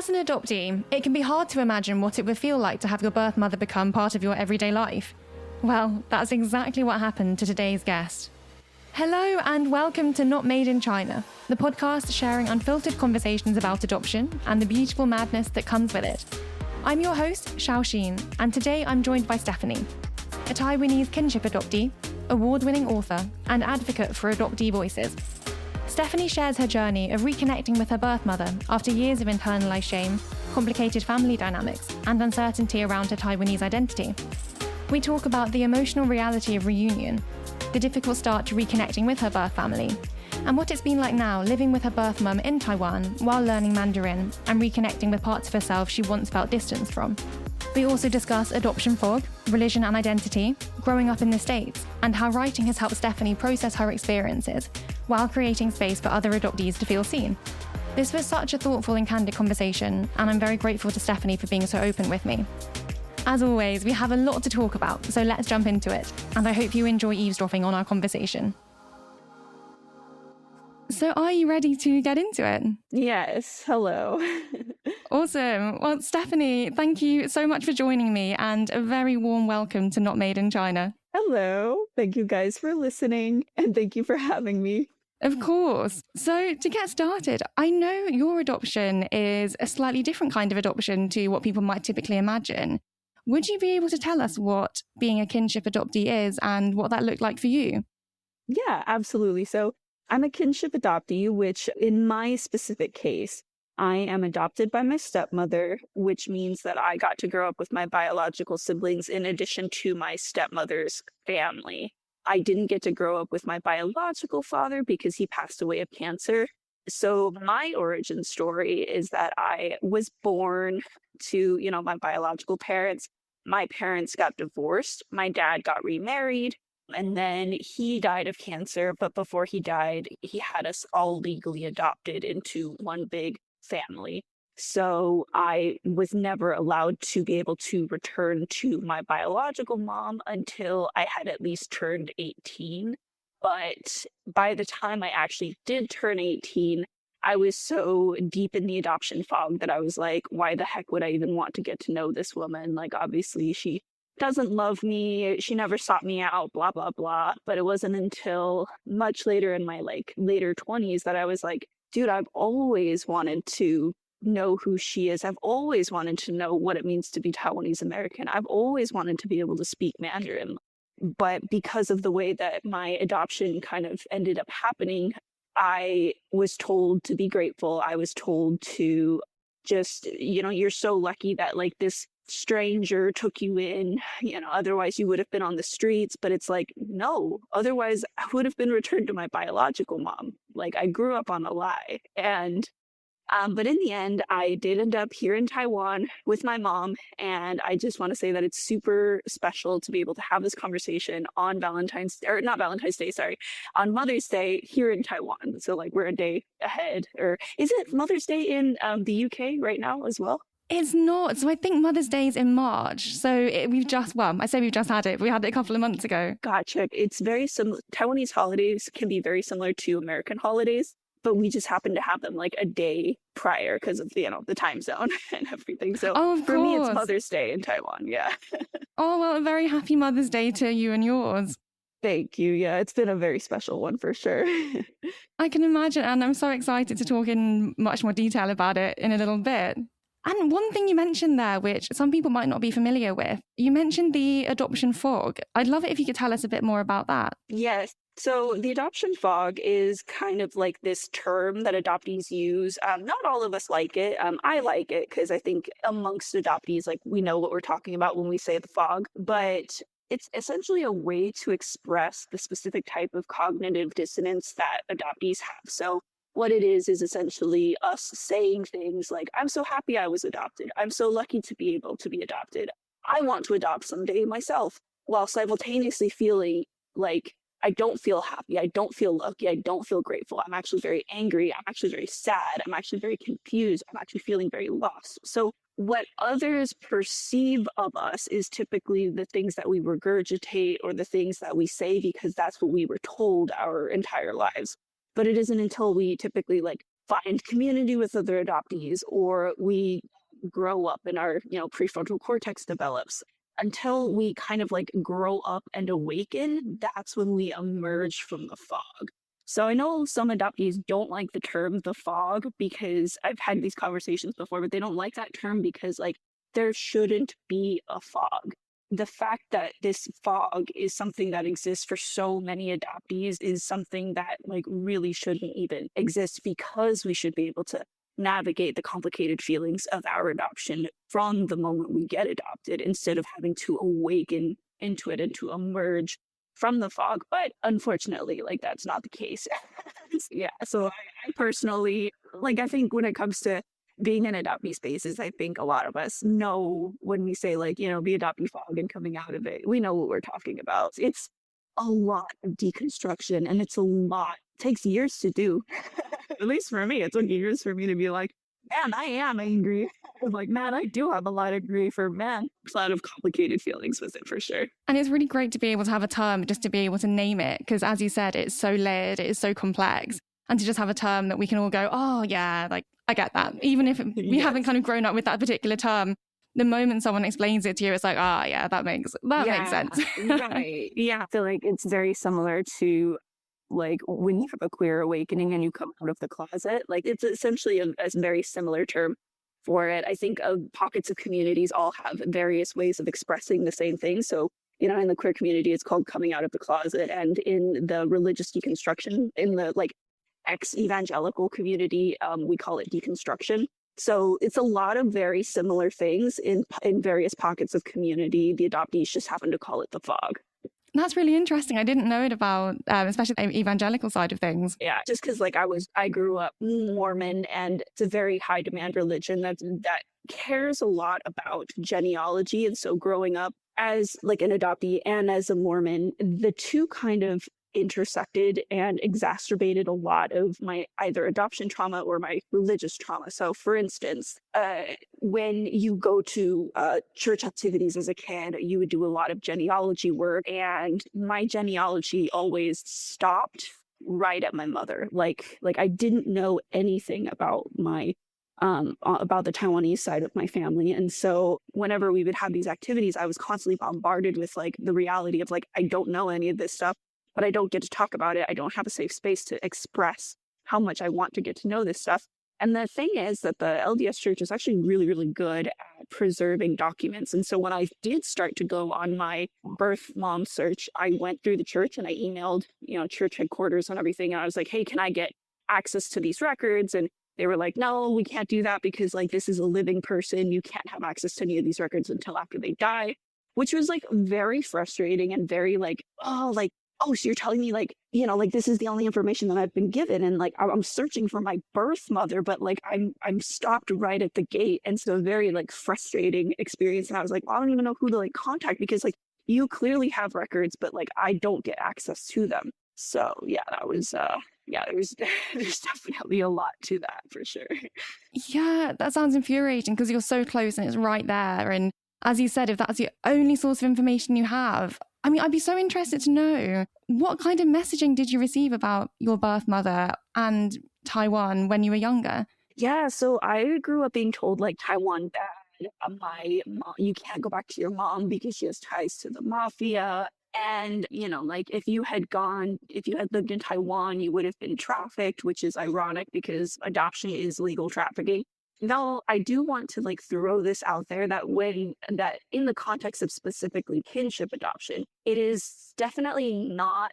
As an adoptee, it can be hard to imagine what it would feel like to have your birth mother become part of your everyday life. Well, that's exactly what happened to today's guest. Hello and welcome to Not Made in China, the podcast sharing unfiltered conversations about adoption and the beautiful madness that comes with it. I'm your host, Shaosheen, and today I'm joined by Stefany, a Taiwanese kinship adoptee, award-winning author, and advocate for adoptee voices. Stefany shares her journey of reconnecting with her birth mother after years of internalized shame, complicated family dynamics, and uncertainty around her Taiwanese identity. We talk about the emotional reality of reunion, the difficult start to reconnecting with her birth family, and what it's been like now living with her birth mum in Taiwan while learning Mandarin and reconnecting with parts of herself she once felt distance from. We also discuss adoption fog, religion and identity, growing up in the States, and how writing has helped Stefany process her experiences while creating space for other adoptees to feel seen. This was such a thoughtful and candid conversation, and I'm very grateful to Stefany for being so open with me. As always, we have a lot to talk about, so let's jump into it, and I hope you enjoy eavesdropping on our conversation. So are you ready to get into it? Yes, hello. Awesome. Well, Stefany, thank you so much for joining me, and a very warm welcome to Not Made in China. Hello. Thank you guys for listening, and thank you for having me. Of course. So to get started, I know your adoption is a slightly different kind of adoption to what people might typically imagine. Would you be able to tell us what being a kinship adoptee is and what that looked like for you? Yeah, absolutely. So I'm a kinship adoptee, which in my specific case, I am adopted by my stepmother, which means that I got to grow up with my biological siblings in addition to my stepmother's family. I didn't get to grow up with my biological father because he passed away of cancer. So my origin story is that I was born to, my biological parents. My parents got divorced. My dad got remarried. And then he died of cancer. But before he died, he had us all legally adopted into one big family. So I was never allowed to be able to return to my biological mom until I had at least turned 18. But by the time I actually did turn 18, I was so deep in the adoption fog that I was like, why the heck would I even want to get to know this woman? Like, obviously, she doesn't love me. She never sought me out, blah, blah, blah. But it wasn't until much later in my later 20s that I was like, dude, I've always wanted to know who she is. I've always wanted to know what it means to be Taiwanese American. I've always wanted to be able to speak Mandarin. But because of the way that my adoption kind of ended up happening, I was told to be grateful. I was told to just, you're so lucky that this stranger took you in, otherwise you would have been on the streets. But it's like, no, otherwise I would have been returned to my biological mom. I grew up on a lie. And but in the end, I did end up here in Taiwan with my mom. And I just want to say that it's super special to be able to have this conversation on on Mother's Day here in Taiwan. So we're a day ahead. Or is it Mother's Day in the UK right now as well? It's not. So I think Mother's Day is in March. So we've just had it. We had it a couple of months ago. Gotcha. It's very similar. Taiwanese holidays can be very similar to American holidays, but we just happen to have them a day prior because of the time zone and everything. So for me, it's Mother's Day in Taiwan. Yeah. Oh, well, a very happy Mother's Day to you and yours. Thank you. Yeah, it's been a very special one for sure. I can imagine. And I'm so excited to talk in much more detail about it in a little bit. And one thing you mentioned there, which some people might not be familiar with, you mentioned the adoption fog. I'd love it if you could tell us a bit more about that. Yes. So the adoption fog is kind of this term that adoptees use. Not all of us like it. I like it because I think amongst adoptees, we know what we're talking about when we say the fog. But it's essentially a way to express the specific type of cognitive dissonance that adoptees have. So what it is essentially us saying things like, I'm so happy I was adopted. I'm so lucky to be able to be adopted. I want to adopt someday myself, while simultaneously feeling like I don't feel happy. I don't feel lucky. I don't feel grateful. I'm actually very angry. I'm actually very sad. I'm actually very confused. I'm actually feeling very lost. So what others perceive of us is typically the things that we regurgitate or the things that we say because that's what we were told our entire lives. But it isn't until we typically find community with other adoptees, or we grow up and our, prefrontal cortex develops. Until we kind of like grow up and awaken, that's when we emerge from the fog. So I know some adoptees don't like the term the fog, because I've had these conversations before, but they don't like that term because like there shouldn't be a fog. The fact that this fog is something that exists for so many adoptees is something that like really shouldn't even exist, because we should be able to navigate the complicated feelings of our adoption from the moment we get adopted, instead of having to awaken into it and to emerge from the fog. But unfortunately, like that's not the case. Yeah. So I personally, like, I think when it comes to being in adoptee spaces, I think a lot of us know when we say like, the adoptee fog and coming out of it, we know what we're talking about. It's a lot of deconstruction, and it's a lot, it takes years to do. At least for me, it took years for me to be like, man, I am angry. I was like, man, I do have a lot of grief, or man, a lot of complicated feelings with it for sure. And it's really great to be able to have a term, just to be able to name it, because as you said, it's so layered, it is so complex. And to just have a term that we can all go, oh yeah, like I get that. Even if we haven't kind of grown up with that particular term, the moment someone explains it to you, it's like, oh yeah, that makes sense. Right. Yeah. I feel like it's very similar to like when you have a queer awakening and you come out of the closet. Like it's essentially a very similar term for it. I think pockets of communities all have various ways of expressing the same thing. So, in the queer community, it's called coming out of the closet. And in the religious deconstruction, in the like ex-evangelical community, we call it deconstruction. So it's a lot of very similar things in various pockets of community. The adoptees just happen to call it the fog. That's really interesting. I didn't know it about, especially the evangelical side of things. Yeah, just because like I grew up Mormon, and it's a very high demand religion that cares a lot about genealogy. And so growing up as like an adoptee and as a Mormon, the two kind of intersected and exacerbated a lot of my either adoption trauma or my religious trauma. So for instance, when you go to church activities as a kid, you would do a lot of genealogy work, and my genealogy always stopped right at my mother. Like I didn't know anything about my about the Taiwanese side of my family. And so whenever we would have these activities, I was constantly bombarded with like the reality of like, I don't know any of this stuff, but I don't get to talk about it. I don't have a safe space to express how much I want to get to know this stuff. And the thing is that the LDS Church is actually really, really good at preserving documents. And so when I did start to go on my birth mom search, I went through the church and I emailed, church headquarters and everything. And I was like, hey, can I get access to these records? And they were like, no, we can't do that because like this is a living person. You can't have access to any of these records until after they die, which was like very frustrating and very like, oh, so you're telling me like, like this is the only information that I've been given. And like, I'm searching for my birth mother, but like I'm stopped right at the gate. And so a very like frustrating experience. And I was like, well, I don't even know who to like contact, because like you clearly have records, but like I don't get access to them. So yeah, that was, there's definitely a lot to that for sure. Yeah, that sounds infuriating because you're so close and it's right there. And as you said, if that's the only source of information you have, I mean, I'd be so interested to know, what kind of messaging did you receive about your birth mother and Taiwan when you were younger? Yeah, so I grew up being told like Taiwan bad. My mom, you can't go back to your mom because she has ties to the mafia. And, like if you had lived in Taiwan, you would have been trafficked, which is ironic because adoption is legal trafficking. Now, I do want to like throw this out there that in the context of specifically kinship adoption, it is definitely not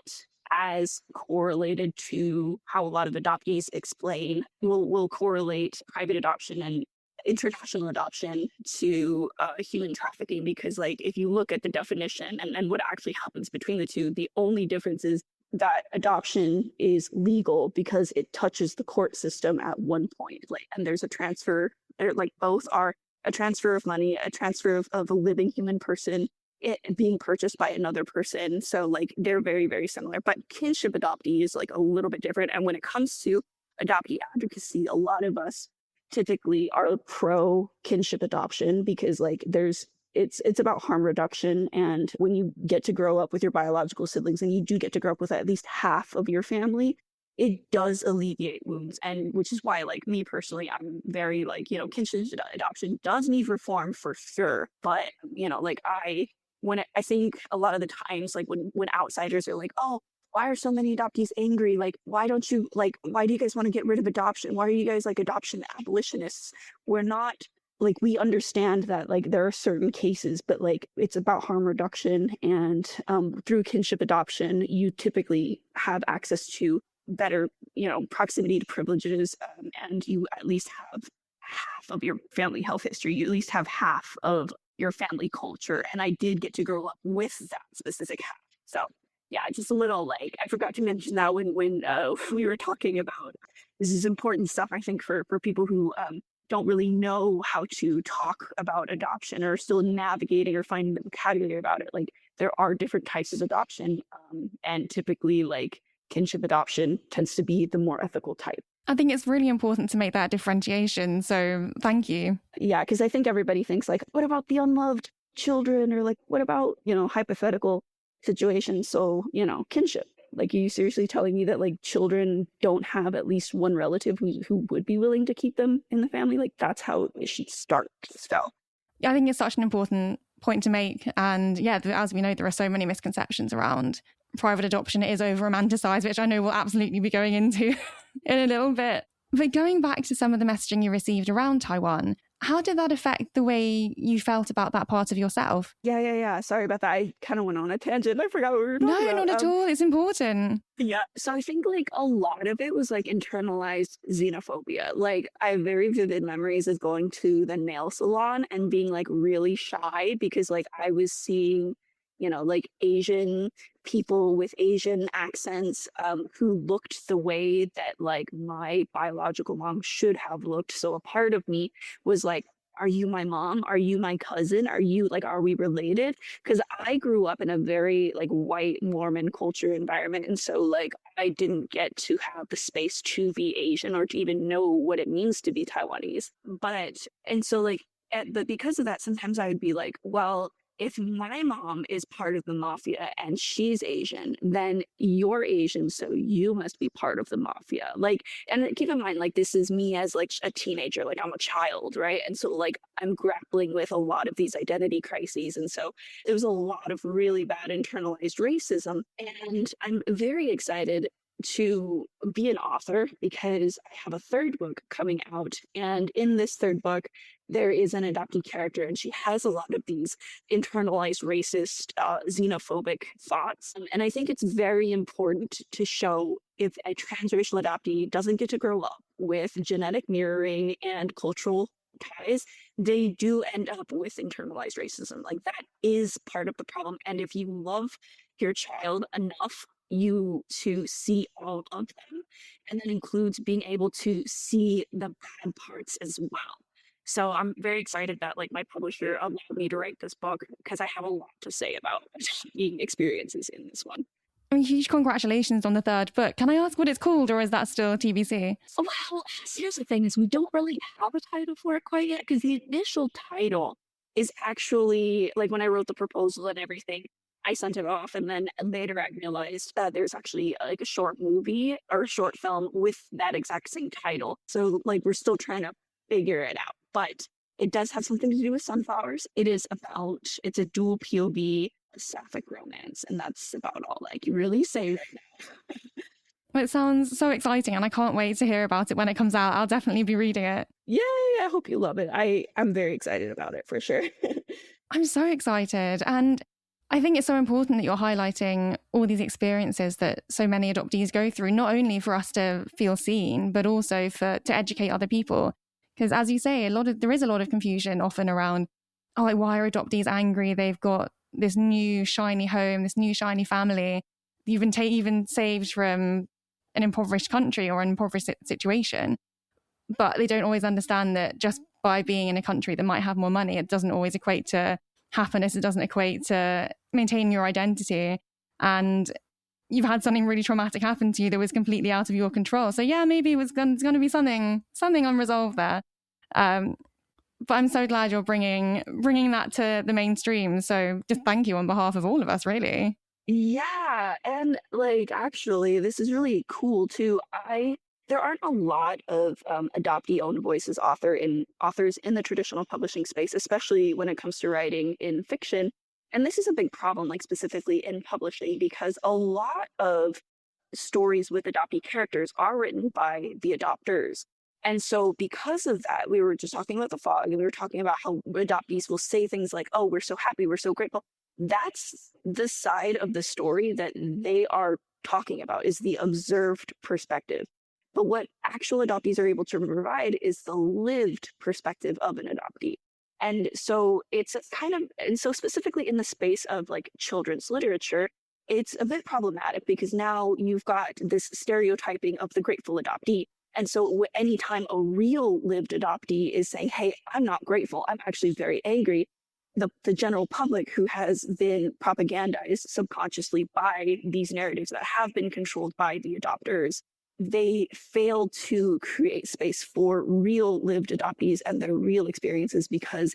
as correlated to how a lot of adoptees explain. Will correlate private adoption and international adoption to human trafficking, because like if you look at the definition and what actually happens between the two, the only difference is that adoption is legal because it touches the court system at one point, like, and there's a transfer, like both are a transfer of money, a transfer of a living human person, it being purchased by another person. So like they're very, very similar, but kinship adoptee is like a little bit different. And when it comes to adoptee advocacy, a lot of us typically are pro kinship adoption because like it's about harm reduction. And when you get to grow up with your biological siblings, and you do get to grow up with at least half of your family, it does alleviate wounds. And which is why, like, me personally, I'm very like, kinship adoption does need reform for sure. But, like, I think a lot of the times, like, when outsiders are like, oh, why are so many adoptees angry? Like, why don't you, like, why do you guys want to get rid of adoption? Why are you guys like adoption abolitionists? We're not. Like, we understand that, like, there are certain cases, but like it's about harm reduction, and through kinship adoption you typically have access to better proximity to privileges, and you at least have half of your family health history. You at least have half of your family culture, and I did get to grow up with that specific half. So yeah, just a little, like, I forgot to mention that when we were talking about this is important stuff, I think, for people who don't really know how to talk about adoption, or still navigating or finding the vocabulary about it. Like, there are different types of adoption, and typically, like, kinship adoption tends to be the more ethical type. I think it's really important to make that differentiation. So thank you. Yeah, because I think everybody thinks, like, what about the unloved children? Or like, what about, hypothetical situations? So, kinship. Like, are you seriously telling me that, like, children don't have at least one relative who would be willing to keep them in the family? Like, that's how it should start. So I think it's such an important point to make. And yeah, as we know, there are so many misconceptions around private adoption. It is over romanticized, which I know we'll absolutely be going into in a little bit. But going back to some of the messaging you received around Taiwan, how did that affect the way you felt about that part of yourself? Yeah. Sorry about that. I kind of went on a tangent. I forgot what we were talking about. No, not at all. It's important. Yeah. So I think, like, a lot of it was like internalized xenophobia. Like, I have very vivid memories of going to the nail salon and being like really shy because, like, I was seeing, like, Asian people with Asian accents who looked the way that, like, my biological mom should have looked. So a part of me was like, are you my mom? Are you my cousin? Are we related? Because I grew up in a very, like, white Mormon culture environment. And so, like, I didn't get to have the space to be Asian or to even know what it means to be Taiwanese. But because of that, sometimes I would be like, well, if my mom is part of the mafia and she's Asian, then you're Asian, so you must be part of the mafia. Like, and keep in mind, like, this is me as, like, a teenager, like, I'm a child, right? And so, like, I'm grappling with a lot of these identity crises. And so there was a lot of really bad internalized racism. And I'm very excited to be an author because I have a third book coming out. And in this third book, there is an adopted character, and she has a lot of these internalized racist, xenophobic thoughts. And I think it's very important to show, if a transracial adoptee doesn't get to grow up with genetic mirroring and cultural ties, they do end up with internalized racism. Like, that is part of the problem. And if you love your child enough you to see all of them, and that includes being able to see the bad parts as well. So I'm very excited that, like, my publisher allowed me to write this book because I have a lot to say about being experiences in this one. I mean, huge congratulations on the third book. Can I ask what it's called, or is that still TBC? Well, here's the thing: is we don't really have a title for it quite yet, because the initial title is actually, like, when I wrote the proposal and everything, I sent it off, and then later I realized that there's actually, like, a short movie or a short film with that exact same title. So, like, we're still trying to figure it out, but it does have something to do with sunflowers. It's a dual POV sapphic romance, and that's about all I can really say right now. Well, it sounds so exciting, and I can't wait to hear about it when it comes out. I'll definitely be reading it. Yay! I hope you love it. I'm very excited about it, for sure. I'm so excited. And I think it's so important that you're highlighting all these experiences that so many adoptees go through, not only for us to feel seen, but also to educate other people. Because, as you say, there is a lot of confusion often around, like, why are adoptees angry? They've got this new shiny home, this new shiny family, even saved from an impoverished country or an impoverished situation. But they don't always understand that just by being in a country that might have more money, it doesn't always equate to happiness. It doesn't equate to maintaining your identity. And you've had something really traumatic happen to you that was completely out of your control. So yeah, maybe it's going to be something unresolved there. But I'm so glad you're bringing that to the mainstream. So just thank you on behalf of all of us, really. Yeah, and like actually, this is really cool too. I There aren't a lot of adoptee-owned voices authors in the traditional publishing space, especially when it comes to writing in fiction. And this is a big problem, like specifically in publishing, because a lot of stories with adoptee characters are written by the adopters. And so, because of that, we were just talking about the fog, and we were talking about how adoptees will say things like, oh, we're so happy, we're so grateful. That's the side of the story that they are talking about, is the observed perspective. But what actual adoptees are able to provide is the lived perspective of an adoptee. And so it's a kind of, and so specifically in the space of like children's literature, it's a bit problematic because now you've got this stereotyping of the grateful adoptee. And so anytime a real lived adoptee is saying, hey, I'm not grateful, I'm actually very angry, the general public, who has been propagandized subconsciously by these narratives that have been controlled by the adopters, they fail to create space for real lived adoptees and their real experiences because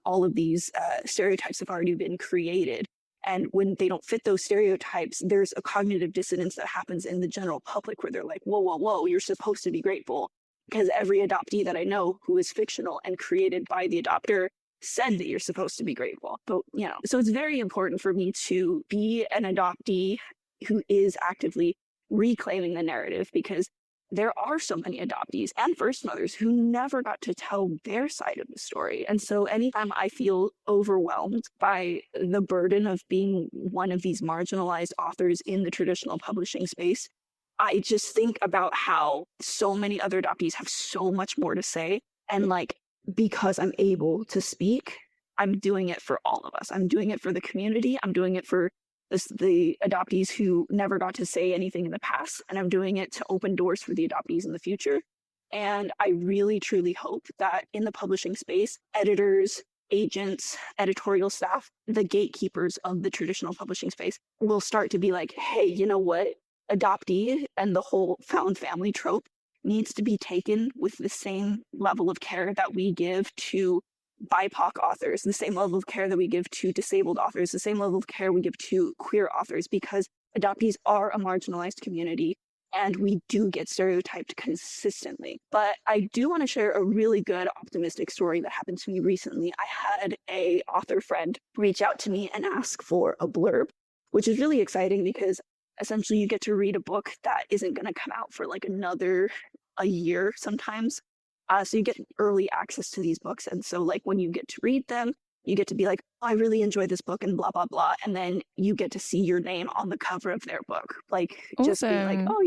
all of these stereotypes have already been created. And when they don't fit those stereotypes, there's a cognitive dissonance that happens in the general public where they're like, whoa, whoa, whoa, you're supposed to be grateful. Because every adoptee that I know who is fictional and created by the adopter said that you're supposed to be grateful. But, so it's very important for me to be an adoptee who is actively reclaiming the narrative, because there are so many adoptees and first mothers who never got to tell their side of the story. And so anytime I feel overwhelmed by the burden of being one of these marginalized authors in the traditional publishing space, I just think about how so many other adoptees have so much more to say. And like, because I'm able to speak, I'm doing it for all of us. I'm doing it for the community. I'm doing it for the adoptees who never got to say anything in the past, and I'm doing it to open doors for the adoptees in the future. And I really, truly hope that in the publishing space, editors, agents, editorial staff, the gatekeepers of the traditional publishing space will start to be like, hey, you know what? Adoptee and the whole found family trope needs to be taken with the same level of care that we give to BIPOC authors, the same level of care that we give to disabled authors, the same level of care we give to queer authors, because adoptees are a marginalized community and we do get stereotyped consistently. But I do want to share a really good optimistic story that happened to me recently. I had a author friend reach out to me and ask for a blurb, which is really exciting because essentially you get to read a book that isn't going to come out for like a year sometimes. So you get early access to these books. And so like when you get to read them, you get to be like, oh, I really enjoyed this book and blah, blah, blah. And then you get to see your name on the cover of their book. Like just being like, oh,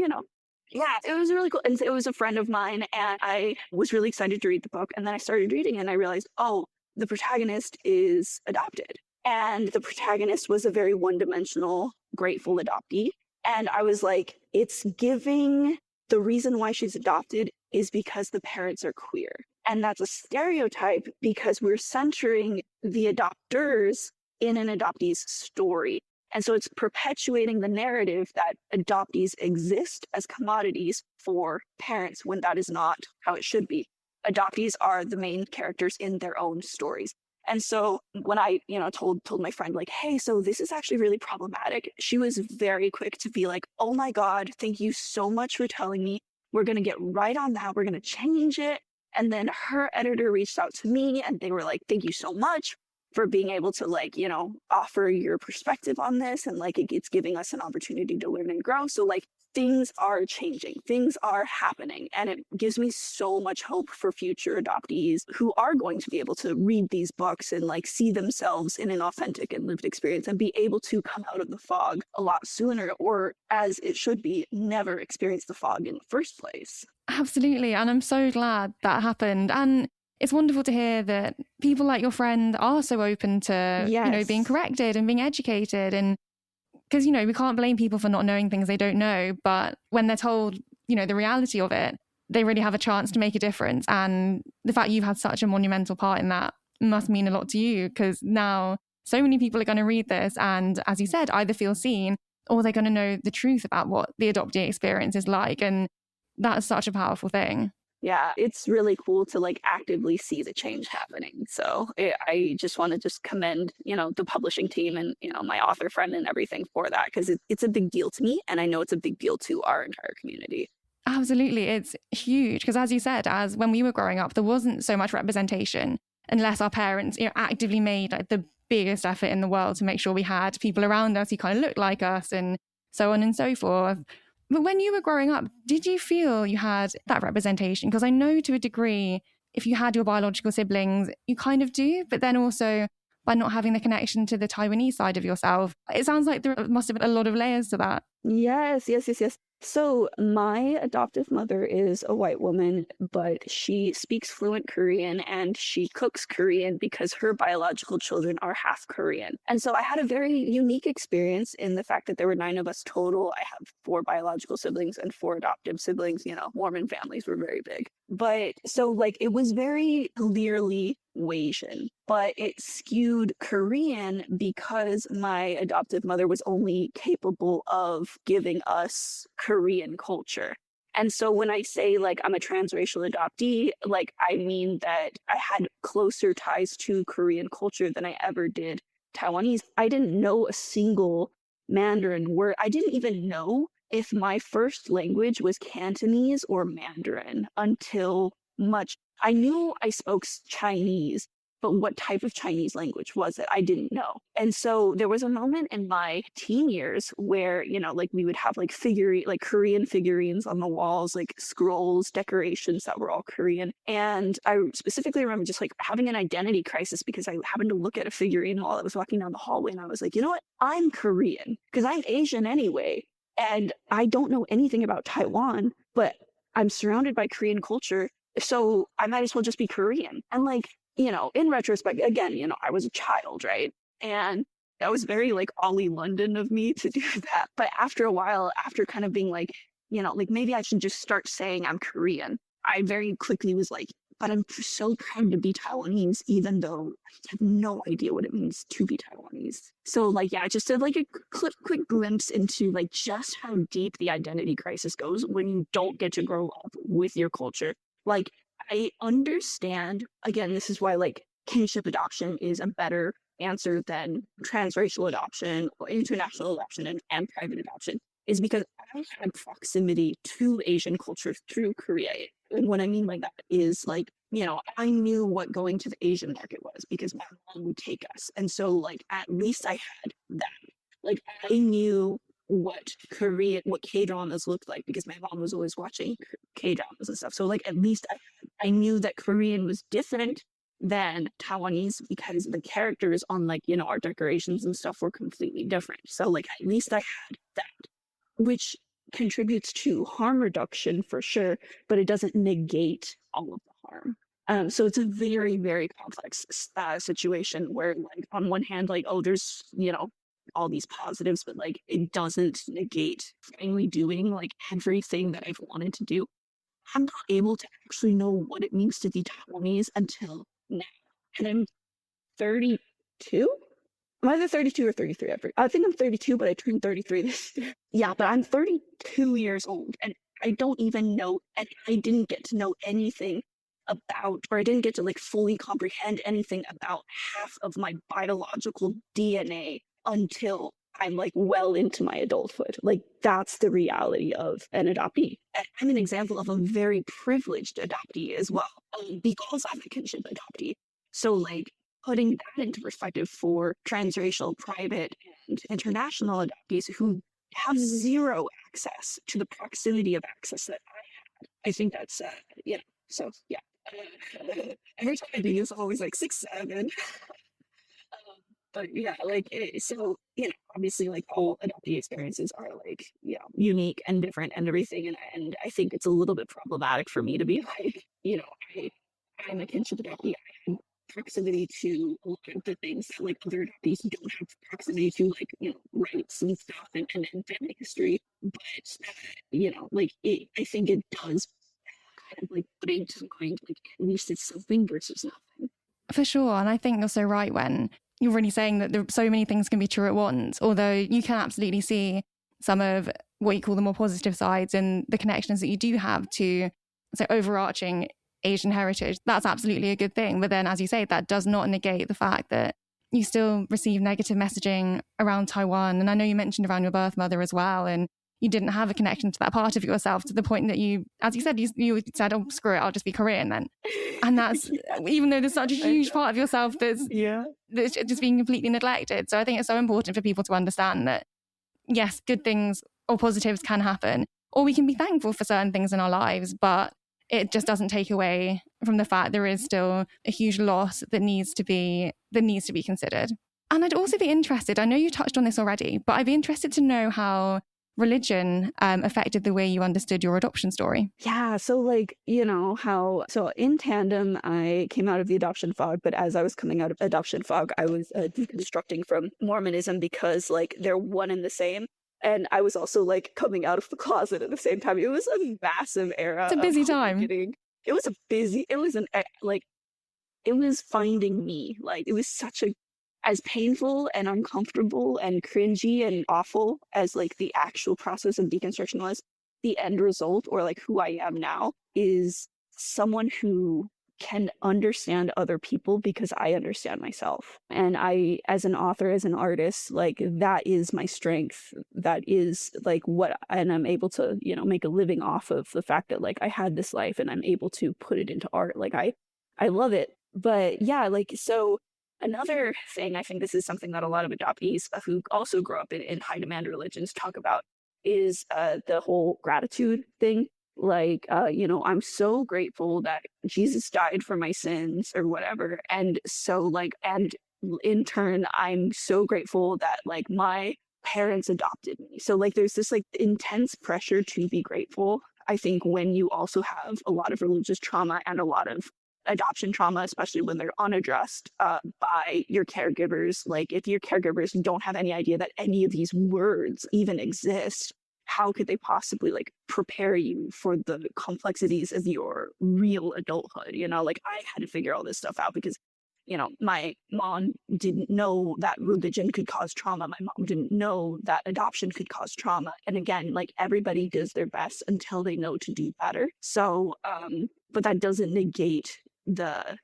yeah, it was really cool. And it was a friend of mine and I was really excited to read the book. And then I started reading and I realized, oh, the protagonist is adopted. And the protagonist was a very one-dimensional, grateful adoptee. And I was like, it's giving the reason why she's adopted is because the parents are queer. And that's a stereotype because we're centering the adopters in an adoptee's story. And so it's perpetuating the narrative that adoptees exist as commodities for parents when that is not how it should be. Adoptees are the main characters in their own stories. And so when I, told my friend like, hey, so this is actually really problematic, she was very quick to be like, oh my God, thank you so much for telling me. We're going to get right on that. We're going to change it. And then her editor reached out to me and they were like, thank you so much for being able to like, offer your perspective on this. And like, it's giving us an opportunity to learn and grow. So like things are changing, things are happening. And it gives me so much hope for future adoptees who are going to be able to read these books and like see themselves in an authentic and lived experience and be able to come out of the fog a lot sooner, or as it should be, never experience the fog in the first place. Absolutely. And I'm so glad that happened. And it's wonderful to hear that people like your friend are so open to, being corrected and being educated. And because, we can't blame people for not knowing things they don't know. But when they're told, the reality of it, they really have a chance to make a difference. And the fact you've had such a monumental part in that must mean a lot to you, because now so many people are going to read this and, as you said, either feel seen or they're going to know the truth about what the adoptee experience is like. And that's such a powerful thing. Yeah, it's really cool to like actively see the change happening. So I just want to just commend, the publishing team and, my author friend and everything for that, because it's a big deal to me. And I know it's a big deal to our entire community. Absolutely. It's huge because, as you said, as when we were growing up, there wasn't so much representation unless our parents actively made like the biggest effort in the world to make sure we had people around us who kind of looked like us and so on and so forth. But when you were growing up, did you feel you had that representation? Because I know to a degree, if you had your biological siblings, you kind of do, but then also by not having the connection to the Taiwanese side of yourself, it sounds like there must have been a lot of layers to that. Yes, yes, yes, yes. So my adoptive mother is a white woman, but she speaks fluent Korean and she cooks Korean because her biological children are half Korean. And so I had a very unique experience in the fact that there were 9 of us total. I have 4 biological siblings and 4 adoptive siblings. Mormon families were very big. But so like it was very clearly Asian, but it skewed Korean because my adoptive mother was only capable of giving us Korean culture. And so when I say like I'm a transracial adoptee, like I mean that I had closer ties to Korean culture than I ever did Taiwanese. I didn't know a single Mandarin word. I didn't even know if my first language was Cantonese or Mandarin until much. I knew I spoke Chinese, but what type of Chinese language was it? I didn't know. And so there was a moment in my teen years where, like we would have like Korean figurines on the walls, like scrolls, decorations that were all Korean. And I specifically remember just like having an identity crisis because I happened to look at a figurine while I was walking down the hallway and I was like, you know what? I'm Korean because I'm Asian anyway. And I don't know anything about Taiwan, but I'm surrounded by Korean culture. So I might as well just be Korean. And like, in retrospect, again, I was a child, right? And that was very like Ollie London of me to do that. But after a while, after kind of being like, like maybe I should just start saying I'm Korean, I very quickly was like, but I'm so proud to be Taiwanese, even though I have no idea what it means to be Taiwanese. So like, yeah, just did like a quick glimpse into like just how deep the identity crisis goes when you don't get to grow up with your culture. Like, I understand, again, this is why like kinship adoption is a better answer than transracial adoption or international adoption and private adoption, is because I had proximity to Asian culture through Korea. And what I mean by that is like, I knew what going to the Asian market was because my mom would take us. And so like, at least I had that. Like I knew what K-dramas looked like because my mom was always watching K-dramas and stuff. So like, at least I knew that Korean was different than Taiwanese because the characters on like, our decorations and stuff were completely different. So like, at least I had that, which contributes to harm reduction for sure, but it doesn't negate all of the harm. So it's a very, very complex situation where like on one hand, like, oh, there's, all these positives, but like it doesn't negate finally doing like everything that I've wanted to do. I'm not able to actually know what it means to be Taiwanese until now. And I'm 32? I'm either 32 or 33. I think I'm 32, but I turned 33 this year. Yeah, but I'm 32 years old and I don't even know, and I didn't get to know anything about, or I didn't get to like fully comprehend anything about half of my biological DNA until I'm like well into my adulthood. Like that's the reality of an adoptee. And I'm an example of a very privileged adoptee as well, because I'm a kinship adoptee. So like putting that into perspective for transracial, private, and international adoptees who have zero access to the proximity of access that I had, I think that's, so yeah. Every time I do, it's always like 6, 7. But yeah, like, so, obviously, like, all adoptee experiences are, like, unique and different and everything. And I think it's a little bit problematic for me to be like, I'm a kinship adoptee. I have proximity to a lot of the things that, like, other adoptees don't have proximity to, like, rights and stuff and family history. But, I think it does kind of, like, put into mind, like, at least it's something versus nothing. For sure. And I think you're so right when you're really saying that there, so many things can be true at once, although you can absolutely see some of what you call the more positive sides and the connections that you do have to so overarching Asian heritage, that's absolutely a good thing. But then, as you say, that does not negate the fact that you still receive negative messaging around Taiwan. And I know you mentioned around your birth mother as well, and you didn't have a connection to that part of yourself to the point that you, as you said, you said, oh, screw it, I'll just be Korean then. And that's, even though there's such a huge part of yourself that's just being completely neglected. So I think it's so important for people to understand that, yes, good things or positives can happen, or we can be thankful for certain things in our lives, but it just doesn't take away from the fact there is still a huge loss that needs to be considered. And I'd also be interested, I know you touched on this already, but I'd be interested to know how religion affected the way you understood your adoption story. Yeah, so like, so in tandem, I came out of the adoption fog, but as I was coming out of adoption fog, I was deconstructing from Mormonism because like they're one and the same. And I was also like coming out of the closet at the same time. It was a massive era. It's a busy time. It was finding me. Like it was as painful and uncomfortable and cringy and awful as like the actual process of deconstruction was. The end result, or like who I am now, is someone who can understand other people because I understand myself. And I, as an author, as an artist, like that is my strength. That is like and I'm able to, make a living off of the fact that like I had this life and I'm able to put it into art. Like I love it. But yeah, like, so another thing, I think this is something that a lot of adoptees who also grow up in high demand religions talk about is the whole gratitude thing. Like, I'm so grateful that Jesus died for my sins or whatever. And so like, and in turn, I'm so grateful that like my parents adopted me. So like, there's this like intense pressure to be grateful. I think when you also have a lot of religious trauma and a lot of adoption trauma, especially when they're unaddressed by your caregivers, like if your caregivers don't have any idea that any of these words even exist, how could they possibly like prepare you for the complexities of your real adulthood? Like I had to figure all this stuff out because, my mom didn't know that religion could cause trauma. My mom didn't know that adoption could cause trauma. And again, like everybody does their best until they know to do better. So, but that doesn't negate the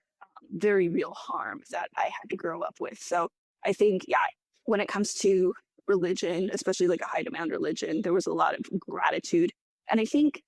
very real harm that I had to grow up with. So I think, yeah, when it comes to religion, especially like a high demand religion, there was a lot of gratitude. And I think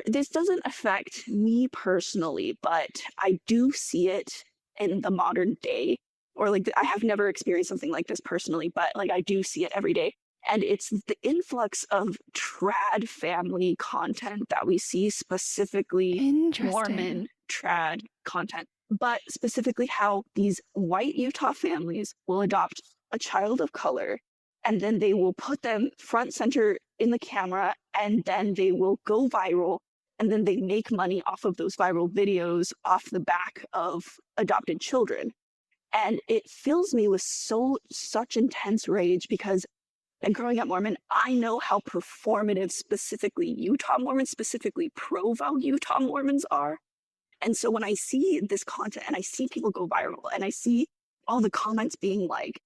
this doesn't affect me personally, but I do see it in the modern day, or like I have never experienced something like this personally, but like I do see it every day. And it's the influx of trad family content that we see, specifically Mormon trad content, but specifically how these white Utah families will adopt a child of color, and then they will put them front center in the camera, and then they will go viral, and then they make money off of those viral videos off the back of adopted children. And it fills me with such intense rage because, and growing up Mormon, I know how performative specifically Utah Mormons, specifically pro-Val Utah Mormons are. And so when I see this content and I see people go viral and I see all the comments being like,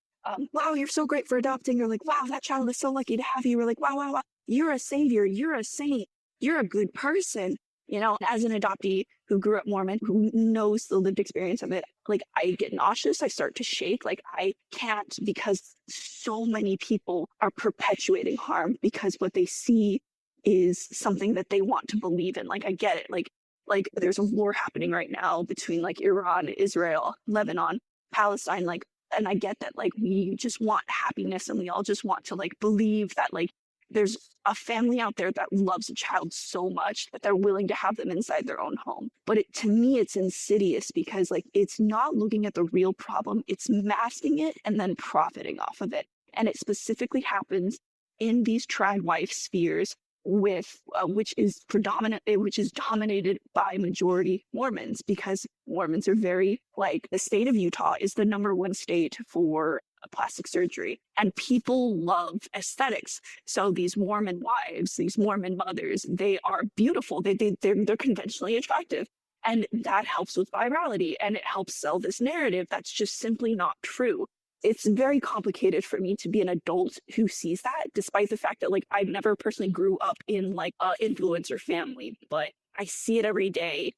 wow, you're so great for adopting. Or like, wow, that child is so lucky to have you. Or like, wow, wow, wow, you're a savior. You're a saint. You're a good person. As an adoptee who grew up Mormon, who knows the lived experience of it, like I get nauseous. I start to shake. Like I can't, because so many people are perpetuating harm because what they see is something that they want to believe in. Like I get it. Like there's a war happening right now between like Iran, Israel, Lebanon, Palestine, like, and I get that like we just want happiness and we all just want to like believe that like there's a family out there that loves a child so much that they're willing to have them inside their own home. But to me, it's insidious because like it's not looking at the real problem. It's masking it and then profiting off of it. And it specifically happens in these trad wife spheres with which is dominated by majority Mormons, because Mormons are very like, the state of Utah is the #1 state for plastic surgery, and people love aesthetics. So these Mormon wives, these Mormon mothers, they are beautiful. They're conventionally attractive, and that helps with virality, and it helps sell this narrative that's just simply not true. It's very complicated for me to be an adult who sees that, despite the fact that like I've never personally grew up in like an influencer family, but I see it every day.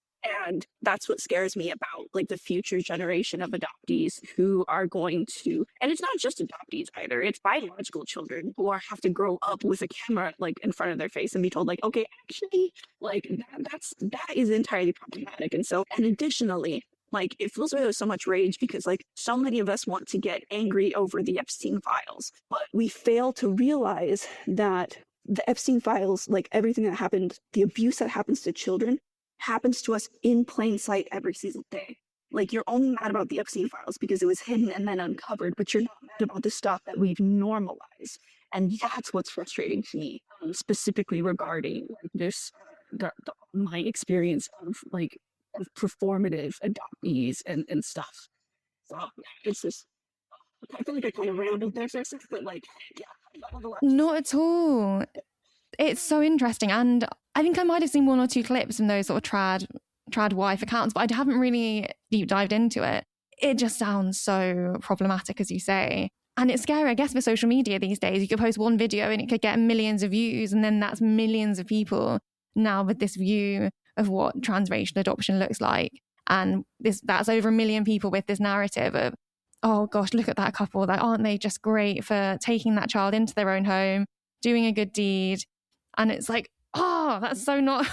And that's what scares me about like the future generation of adoptees who are going to, and it's not just adoptees either, it's biological children who have to grow up with a camera like in front of their face and be told like, okay, actually, like that is entirely problematic. And so, and additionally, like it fills me with so much rage because like so many of us want to get angry over the Epstein files, but we fail to realize that the Epstein files, like everything that happened, the abuse that happens to children happens to us in plain sight every single day. Like you're only mad about the Epstein files because it was hidden and then uncovered, but you're not mad about the stuff that we've normalized. And that's what's frustrating to me, specifically regarding like this, my experience of like of performative adoptees and stuff. So it's just, I feel like I kind of rambled there for a second, but like, yeah. Not at all. It's so interesting. And I think I might have seen one or two clips from those sort of trad wife accounts, but I haven't really deep dived into it. It just sounds so problematic, as you say. And it's scary, I guess, for social media these days. You could post one video and it could get millions of views, and then that's millions of people now with this view of what transracial adoption looks like. And that's over 1 million people with this narrative of, oh gosh, look at that couple. Like, aren't they just great for taking that child into their own home, doing a good deed? And it's like, oh, that's so not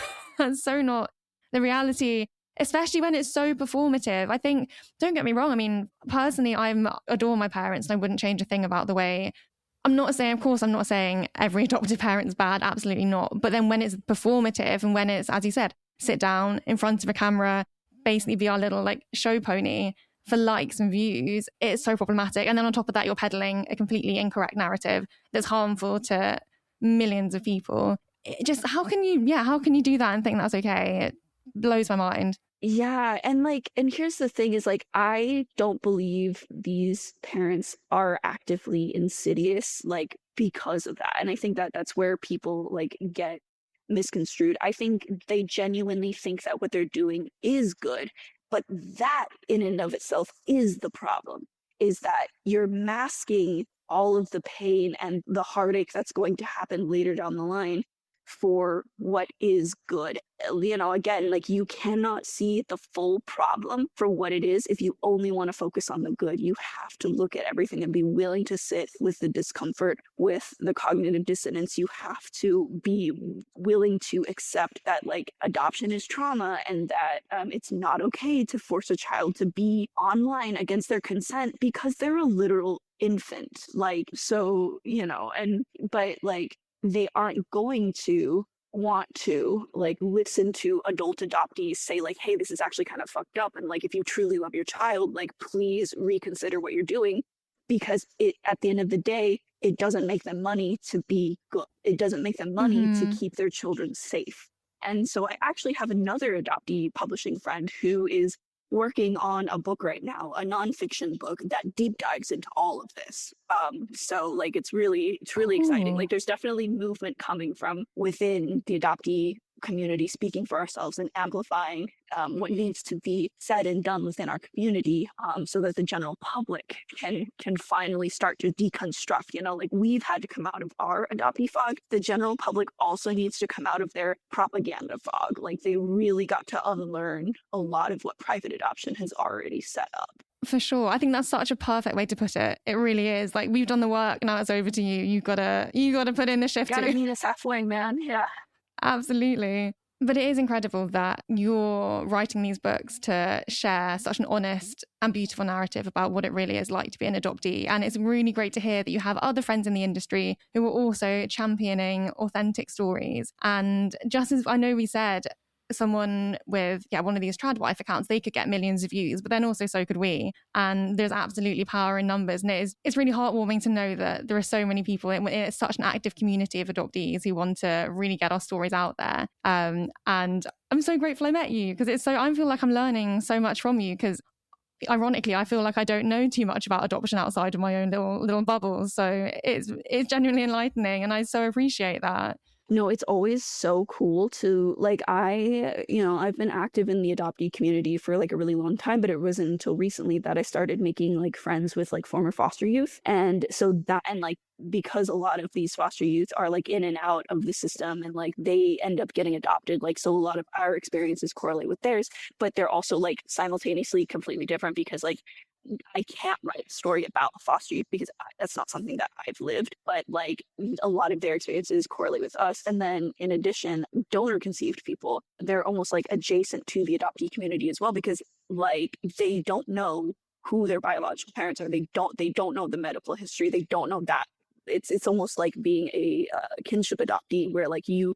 the reality, especially when it's so performative. I think, don't get me wrong, I mean, personally, I adore my parents and I wouldn't change a thing about the way. I'm not saying every adoptive parent's bad, absolutely not. But then when it's performative and when it's, as you said, sit down in front of a camera, basically be our little like show pony for likes and views, it's so problematic. And then on top of that, you're peddling a completely incorrect narrative that's harmful to millions of people. It just, how can you do that and think that's okay? It blows my mind. Yeah, and here's the thing is like, I don't believe these parents are actively insidious, like, because of that. And I think that that's where people like get misconstrued. I think they genuinely think that what they're doing is good, but that in and of itself is the problem, is that you're masking all of the pain and the heartache that's going to happen later down the line for what is good. You know, again, like you cannot see the full problem for what it is if you only want to focus on the good. You have to look at everything and be willing to sit with the discomfort, with the cognitive dissonance. You have to be willing to accept that like adoption is trauma and that it's not okay to force a child to be online against their consent because they're a literal infant. Like, so, you know, but like, they aren't going to want to like listen to adult adoptees say like, hey, this is actually kind of fucked up, and like if you truly love your child, like please reconsider what you're doing, because it, at the end of the day, it doesn't make them money to be good. It doesn't make them money to keep their children safe. And so I actually have another adoptee publishing friend who is working on a book right now, a nonfiction book that deep dives into all of this. So like it's really exciting. Like there's definitely movement coming from within the adoptee community, speaking for ourselves and amplifying what needs to be said and done within our community, so that the general public can finally start to deconstruct. You know, like we've had to come out of our adoptee fog. The general public also needs to come out of their propaganda fog. Like they really got to unlearn a lot of what private adoption has already set up. For sure. I think that's such a perfect way to put it. It really is. Like we've done the work, now it's over to you. You gotta put in the shift. Gotta meet us halfway, man. Yeah. Absolutely. But it is incredible that you're writing these books to share such an honest and beautiful narrative about what it really is like to be an adoptee. And it's really great to hear that you have other friends in the industry who are also championing authentic stories. And just as I know we said, someone with one of these trad wife accounts, they could get millions of views, but then also so could we. And there's absolutely power in numbers, and it's really heartwarming to know that there are so many people. It's such an active community of adoptees who want to really get our stories out there. And I'm so grateful I met you, because I feel like I'm learning so much from you, because ironically I feel like I don't know too much about adoption outside of my own little bubbles. So it's genuinely enlightening, and I so appreciate that. No, it's always so cool to like I've been active in the adoptee community for like a really long time, but it wasn't until recently that I started making like friends with like former foster youth. And so that and like because a lot of these foster youth are like in and out of the system and like they end up getting adopted, like so a lot of our experiences correlate with theirs, but they're also like simultaneously completely different because like I can't write a story about foster youth because that's not something that I've lived, but like a lot of their experiences correlate with us. And then in addition, donor conceived people, they're almost like adjacent to the adoptee community as well because like they don't know who their biological parents are. They don't know the medical history. They don't know that. It's almost like being a kinship adoptee where like you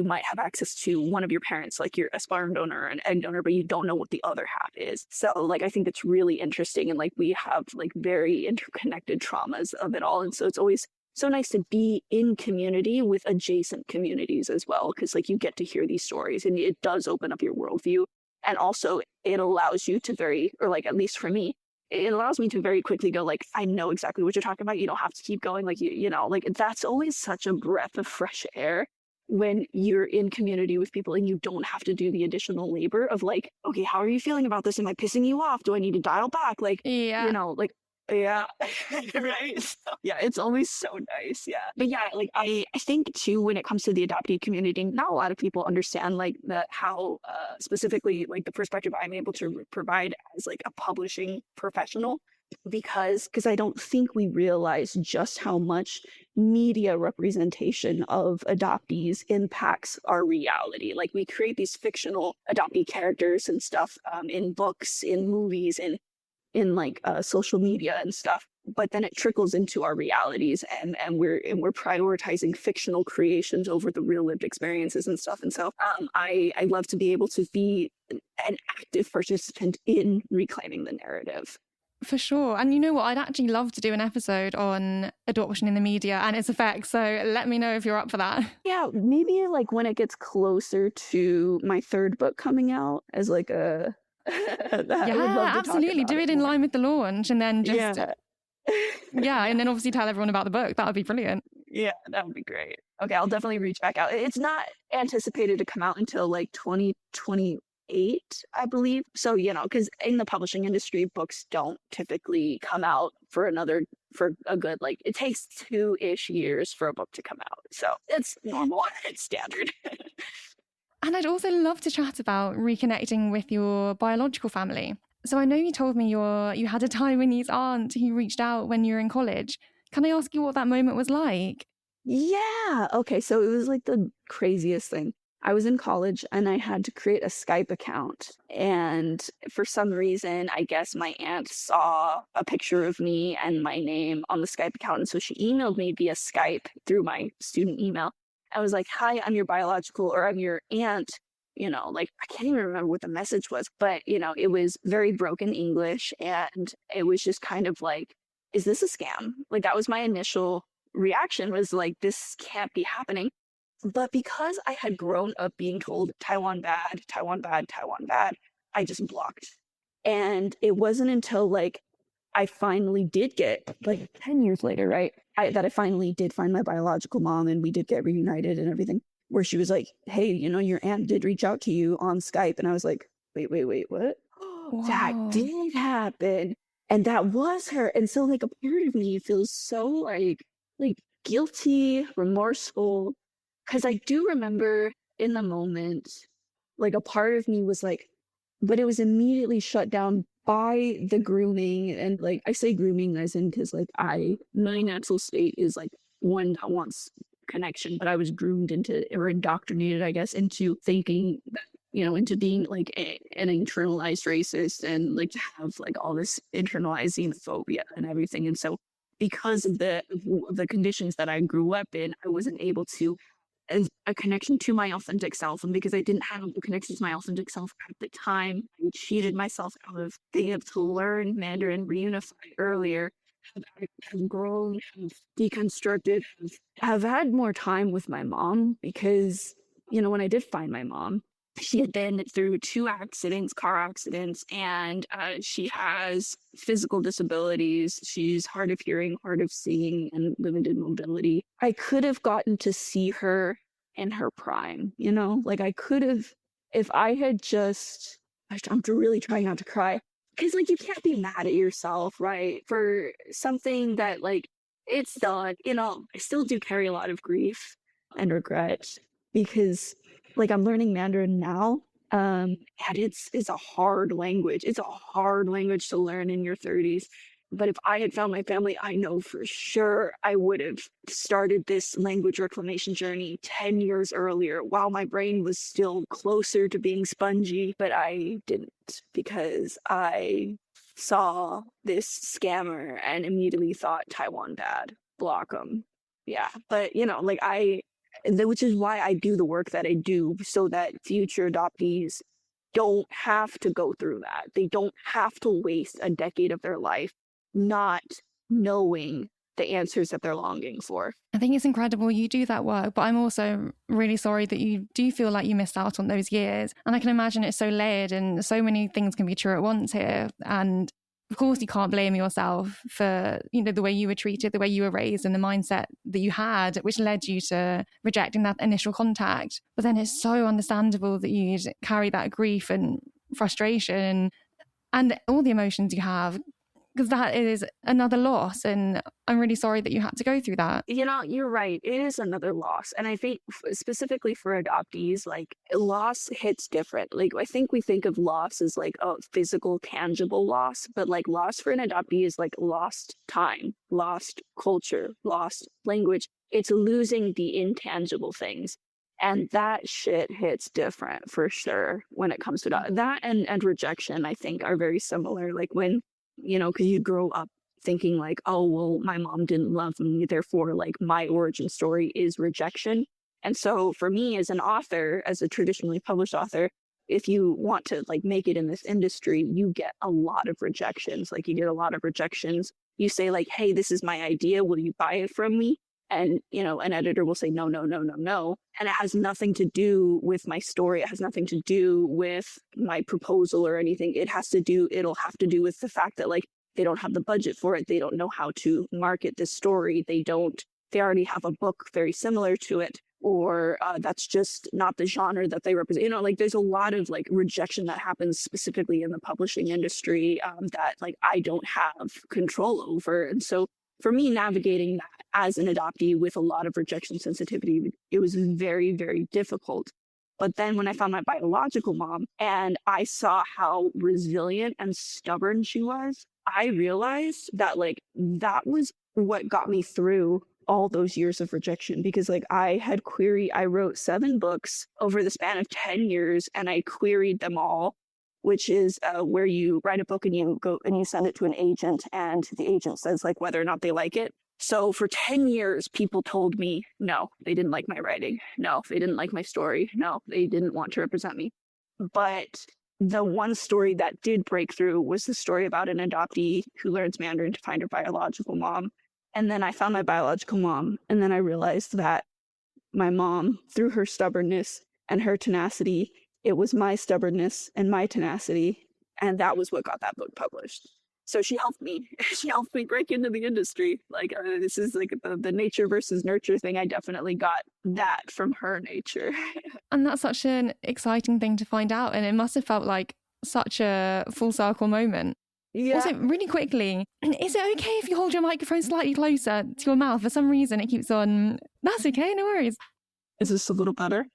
might have access to one of your parents, like you're a sperm donor or an egg donor, but you don't know what the other half is. So like I think it's really interesting, and like we have like very interconnected traumas of it all, and so it's always so nice to be in community with adjacent communities as well, because like you get to hear these stories and it does open up your worldview, and also it allows you to or like at least for me, it allows me to very quickly go like, I know exactly what you're talking about. You don't have to keep going. Like, like that's always such a breath of fresh air when you're in community with people and you don't have to do the additional labor of like, okay, how are you feeling about this? Am I pissing you off? Do I need to dial back? Like, Yeah. like, yeah, right. So, yeah, it's always so nice. Yeah. But yeah, like I think too, when it comes to the adoptee community, not a lot of people understand like how specifically like the perspective I'm able to provide as like a publishing professional, because I don't think we realize just how much media representation of adoptees impacts our reality. Like we create these fictional adoptee characters and stuff in books, in movies, in like social media and stuff, but then it trickles into our realities, and we're prioritizing fictional creations over the real lived experiences and stuff. And so I love to be able to be an active participant in reclaiming the narrative. For sure. And you know what? I'd actually love to do an episode on adoption in the media and its effects. So let me know if you're up for that. Yeah, maybe like when it gets closer to my third book coming out as like a Yeah, absolutely. Do it in line with the launch and then just yeah, and then obviously tell everyone about the book. That would be brilliant. Yeah, that would be great. Okay, I'll definitely reach back out. It's not anticipated to come out until like 2028, I believe. So, because in the publishing industry, books don't typically come out for a good, like, it takes 2-ish years for a book to come out. So it's normal, it's standard. And I'd also love to chat about reconnecting with your biological family. So I know you told me you had a Taiwanese aunt who reached out when you were in college. Can I ask you what that moment was like? Yeah. Okay. So it was like the craziest thing. I was in college and I had to create a Skype account. And for some reason, I guess my aunt saw a picture of me and my name on the Skype account. And so she emailed me via Skype through my student email. I was like, hi, I'm your biological, or I'm your aunt. Like I can't even remember what the message was, but it was very broken English. And it was just kind of like, is this a scam? Like that was my initial reaction, was like, this can't be happening. But because I had grown up being told Taiwan bad, Taiwan bad, Taiwan bad, I just blocked. And it wasn't until like I finally did get, like 10 years later, right, that I finally did find my biological mom and we did get reunited and everything, where she was like, hey, your aunt did reach out to you on Skype. And I was like, wait, what? That did happen. And that was her. And so like a part of me feels so like guilty, remorseful, because I do remember in the moment, like a part of me was like, but it was immediately shut down by the grooming. And like I say grooming as in because like my natural state is like one that wants connection, but I was groomed into, or indoctrinated, I guess, into thinking that, into being like an internalized racist and like to have like all this internalized xenophobia and everything. And so because of the conditions that I grew up in, I wasn't able to as a connection to my authentic self. And because I didn't have a connection to my authentic self at the time, I cheated myself out of being able to learn Mandarin, reunify earlier, have grown, have deconstructed, have had more time with my mom. Because, when I did find my mom, She had been through 2 accidents, car accidents, and she has physical disabilities. She's hard of hearing, hard of seeing, and limited mobility. I could have gotten to see her in her prime, you know? Like, I could have, if I had just, I'm really trying not to cry. Because, like, you can't be mad at yourself, right? For something that, like, it's done. You know, I still do carry a lot of grief and regret because, like, I'm learning Mandarin now. And it's a hard language. It's a hard language to learn in your 30s. But if I had found my family, I know for sure I would have started this language reclamation journey 10 years earlier while my brain was still closer to being spongy. But I didn't because I saw this scammer and immediately thought Taiwan bad, block them. Yeah. But, you know, like which is why I do the work that I do so that future adoptees don't have to go through that. They don't have to waste a decade of their life not knowing the answers that they're longing for. I think it's incredible you do that work, but I'm also really sorry that you do feel like you missed out on those years. And I can imagine it's so layered and so many things can be true at once here. And of course, you can't blame yourself for, you know, the way you were treated, the way you were raised and the mindset that you had, which led you to rejecting that initial contact. But then it's so understandable that you'd carry that grief and frustration and all the emotions you have, because that is another loss. And I'm really sorry that you had to go through that. You know, you're right. It is another loss. And I think specifically for adoptees, like loss hits different. Like I think we think of loss as like a physical, tangible loss, but like loss for an adoptee is like lost time, lost culture, lost language. It's losing the intangible things. And that shit hits different for sure when it comes to that. And rejection, I think, are very similar. Like when, you know, because you grow up thinking like, oh, well, my mom didn't love me, therefore, like, my origin story is rejection. And so for me as an author, as a traditionally published author, if you want to, like, make it in this industry, you get a lot of rejections. Like, you get a lot of rejections. You say, like, hey, this is my idea. Will you buy it from me? And, you know, an editor will say, no, no, no, no, no. And it has nothing to do with my story. It has nothing to do with my proposal or anything. It'll have to do with the fact that, like, they don't have the budget for it. They don't know how to market this story. They already have a book very similar to it, or that's just not the genre that they represent. You know, like, there's a lot of, like, rejection that happens specifically in the publishing industry that, like, I don't have control over. And so for me, navigating that as an adoptee with a lot of rejection sensitivity, it was very, very difficult. But then when I found my biological mom and I saw how resilient and stubborn she was, I realized that, like, that was what got me through all those years of rejection. Because, like, I wrote 7 books over the span of 10 years and I queried them all, which is where you write a book and you go and you send it to an agent and the agent says, like, whether or not they like it. So for 10 years, people told me, no, they didn't like my writing. No, they didn't like my story. No, they didn't want to represent me. But the one story that did break through was the story about an adoptee who learns Mandarin to find her biological mom. And then I found my biological mom. And then I realized that my mom, through her stubbornness and her tenacity, it was my stubbornness and my tenacity. And that was what got that book published. So she helped me. She helped me break into the industry. Like, this is like the nature versus nurture thing. I definitely got that from her nature. And that's such an exciting thing to find out. And it must have felt like such a full circle moment. Yeah. Also, really quickly, is it okay if you hold your microphone slightly closer to your mouth? For some reason, it keeps on. That's okay, no worries. Is this a little better?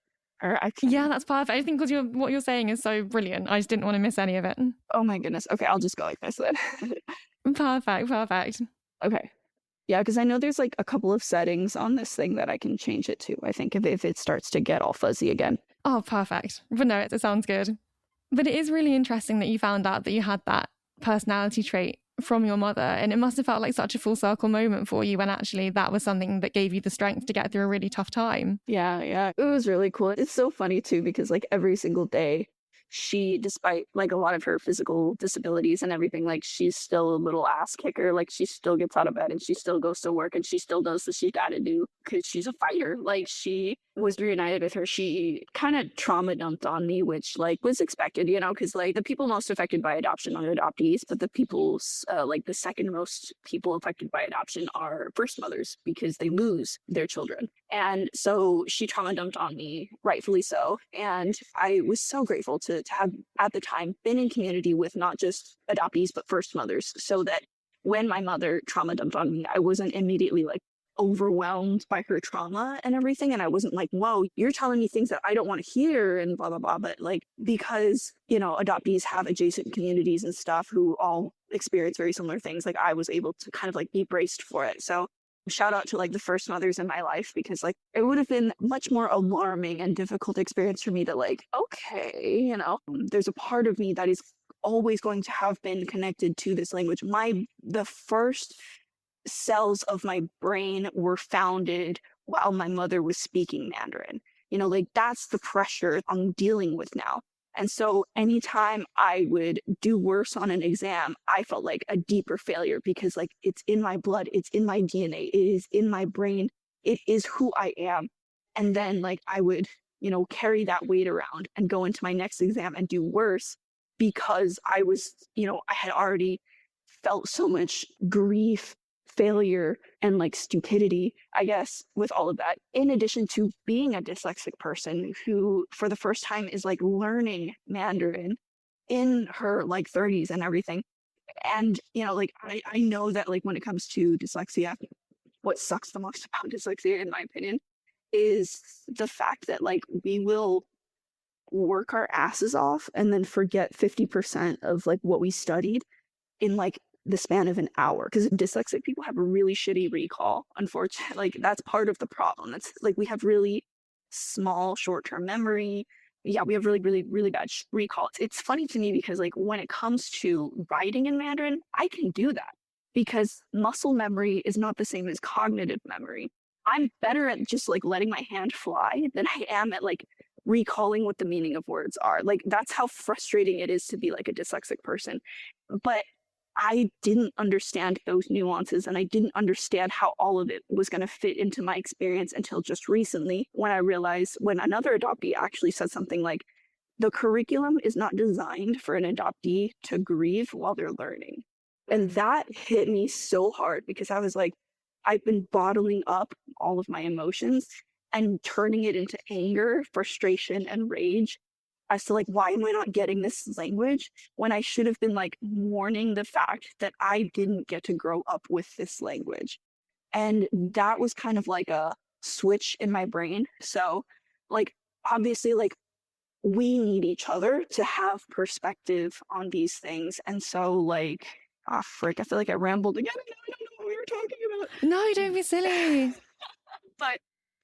Yeah, that's perfect. I think because what you're saying is so brilliant. I just didn't want to miss any of it. Oh my goodness. Okay, I'll just go like this then. Perfect. Okay. Yeah, because I know there's like a couple of settings on this thing that I can change it to, I think, if it starts to get all fuzzy again. Oh, perfect. But no, it sounds good. But it is really interesting that you found out that you had that personality trait from your mother, and it must have felt like such a full circle moment for you when actually that was something that gave you the strength to get through a really tough time. Yeah, it was really cool. It's so funny too, because like every single day she, despite like a lot of her physical disabilities and everything, like she's still a little ass kicker. Like she still gets out of bed and she still goes to work and she still does what she gotta do because she's a fighter. Like she was reunited with her. She kind of trauma dumped on me, which like was expected, you know, because like the people most affected by adoption are adoptees, but the people's like the second most people affected by adoption are birth mothers because they lose their children. And so she trauma dumped on me, rightfully so. And I was so grateful to have at the time been in community with not just adoptees, but first mothers, so that when my mother trauma dumped on me, I wasn't immediately like overwhelmed by her trauma and everything. And I wasn't like, whoa, you're telling me things that I don't want to hear and blah, blah, blah. But like, because, you know, adoptees have adjacent communities and stuff who all experience very similar things, like I was able to kind of like be braced for it. So shout out to like the first mothers in my life, because like it would have been much more alarming and difficult experience for me to like, okay, you know, there's a part of me that is always going to have been connected to this language. The first cells of my brain were founded while my mother was speaking Mandarin. You know, like that's the pressure I'm dealing with now. And so anytime I would do worse on an exam, I felt like a deeper failure because like it's in my blood, it's in my DNA, it is in my brain, it is who I am. And then like I would, you know, carry that weight around and go into my next exam and do worse because I was, you know, I had already felt so much grief, failure, and like stupidity, I guess, with all of that, in addition to being a dyslexic person who for the first time is like learning Mandarin in her like 30s and everything. And, you know, like I know that like when it comes to dyslexia, what sucks the most about dyslexia, in my opinion, is the fact that like we will work our asses off and then forget 50% of like what we studied in like the span of an hour, because dyslexic people have a really shitty recall, unfortunately. Like that's part of the problem. That's like we have really small short-term memory. Yeah, we have really, really, really bad recall. It's funny to me because like when it comes to writing in Mandarin, I can do that because muscle memory is not the same as cognitive memory. I'm better at just like letting my hand fly than I am at like recalling what the meaning of words are. Like that's how frustrating it is to be like a dyslexic person. But I didn't understand those nuances and I didn't understand how all of it was going to fit into my experience until just recently when I realized when another adoptee actually said something like, the curriculum is not designed for an adoptee to grieve while they're learning. And that hit me so hard because I was like, I've been bottling up all of my emotions and turning it into anger, frustration, and rage as to like, why am I not getting this language when I should have been like mourning the fact that I didn't get to grow up with this language. And that was kind of like a switch in my brain. So like, obviously like we need each other to have perspective on these things. And so like, ah, frick, I feel like I rambled again. I don't know what we were talking about. No, don't be silly. But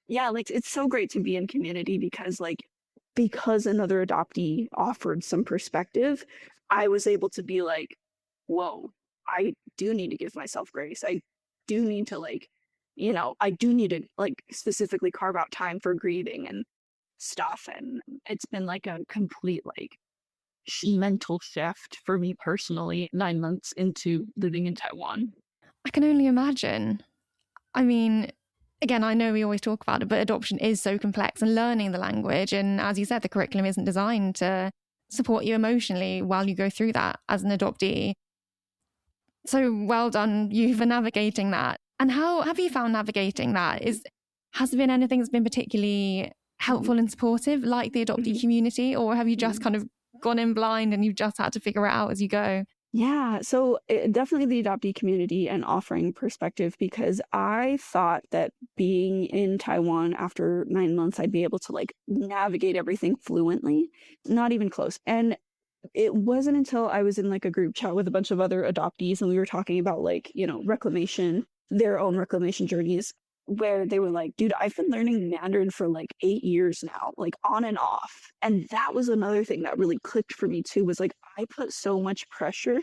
yeah, like it's so great to be in community because another adoptee offered some perspective, I was able to be like, whoa, I do need to give myself grace. I do need to like, you know, I do need to like specifically carve out time for grieving and stuff. And it's been like a complete like mental shift for me personally, 9 months into living in Taiwan. I can only imagine. I mean, again, I know we always talk about it, but adoption is so complex and learning the language. And as you said, the curriculum isn't designed to support you emotionally while you go through that as an adoptee. So well done you for navigating that. And how have you found navigating that? Has there been anything that's been particularly helpful and supportive, like the adoptee community, or have you just kind of gone in blind and you've just had to figure it out as you go? Yeah, so definitely the adoptee community and offering perspective, because I thought that being in Taiwan after 9 months, I'd be able to like navigate everything fluently. Not even close. And it wasn't until I was in like a group chat with a bunch of other adoptees and we were talking about like, you know, reclamation, their own reclamation journeys, where they were like, dude, I've been learning Mandarin for like 8 years now, like on and off. And that was another thing that really clicked for me too, was like, I put so much pressure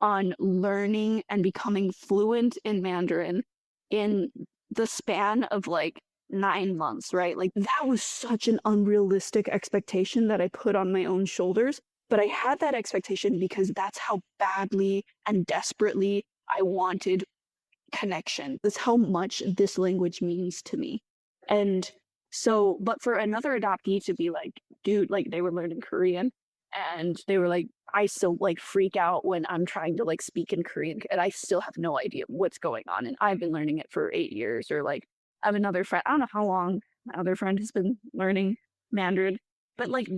on learning and becoming fluent in Mandarin in the span of like 9 months, right? Like that was such an unrealistic expectation that I put on my own shoulders. But I had that expectation because that's how badly and desperately I wanted connection. That's how much this language means to me. And so, but for another adoptee to be like, dude, like they were learning Korean and they were like, I still like freak out when I'm trying to like speak in Korean and I still have no idea what's going on. And I've been learning it for 8 years. Or like, I have another friend, I don't know how long my other friend has been learning Mandarin, but like,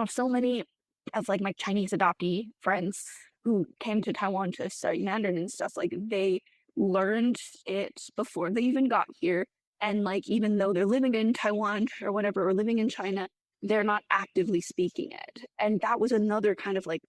so many of like my Chinese adoptee friends who came to Taiwan to study Mandarin and stuff, like they learned it before they even got here. And like, even though they're living in Taiwan or whatever, or living in China, they're not actively speaking it. And that was another kind of like,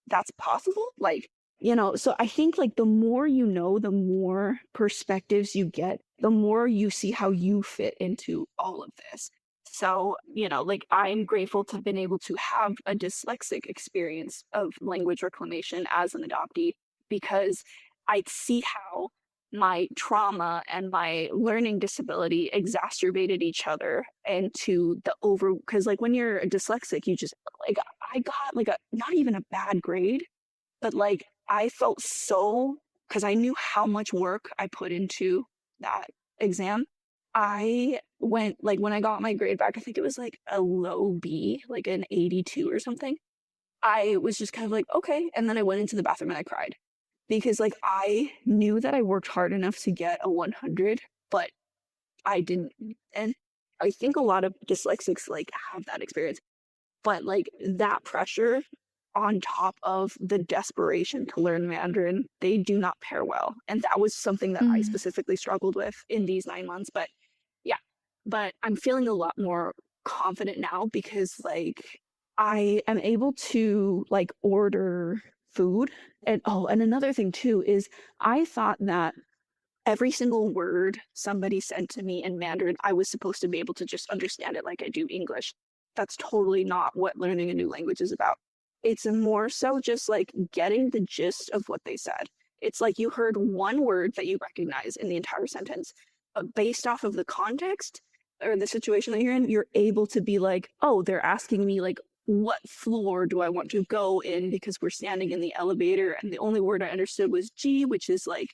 that's possible. Like, so I think like the more you know, the more perspectives you get, the more you see how you fit into all of this. So, like I'm grateful to have been able to have a dyslexic experience of language reclamation as an adoptee, because I see how my trauma and my learning disability exacerbated each other into because like when you're dyslexic, you just like, I got like not even a bad grade, but like I felt because I knew how much work I put into that exam. I went like, when I got my grade back, I think it was like a low B, like an 82 or something. I was just kind of like, okay. And then I went into the bathroom and I cried because like I knew that I worked hard enough to get a 100, but I didn't. And I think a lot of dyslexics like have that experience, but like that pressure on top of the desperation to learn Mandarin, they do not pair well. And that was something that I specifically struggled with in these 9 months. But yeah, but I'm feeling a lot more confident now because like I am able to like order food. And another thing too is I thought that every single word somebody said to me in Mandarin, I was supposed to be able to just understand it like I do English. That's totally not what learning a new language is about. It's more so just like getting the gist of what they said. It's like you heard one word that you recognize in the entire sentence, but based off of the context or the situation that you're in, you're able to be like, oh, they're asking me like, what floor do I want to go in because we're standing in the elevator. And the only word I understood was G, which is like,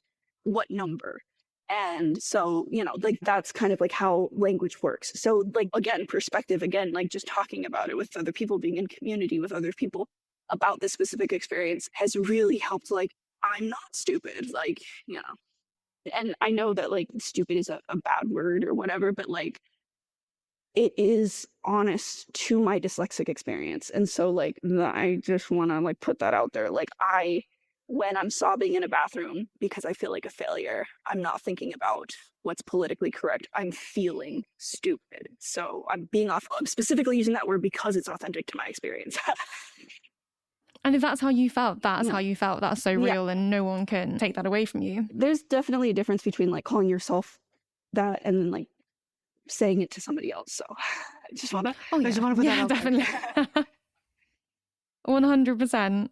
what number? And so, like that's kind of like how language works. So like, again, perspective, again, like just talking about it with other people, being in community with other people about this specific experience has really helped. Like, I'm not stupid, like, and I know that like stupid is a bad word or whatever, but like it is honest to my dyslexic experience. And so like I just want to like put that out there. Like when I'm sobbing in a bathroom because I feel like a failure, I'm not thinking about what's politically correct. I'm feeling stupid. So I'm specifically using that word because it's authentic to my experience. And if that's how you felt, that's how you felt. That's so real and no one can take that away from you. There's definitely a difference between like calling yourself that and then like saying it to somebody else. So I just want to put that out definitely. there. 100%.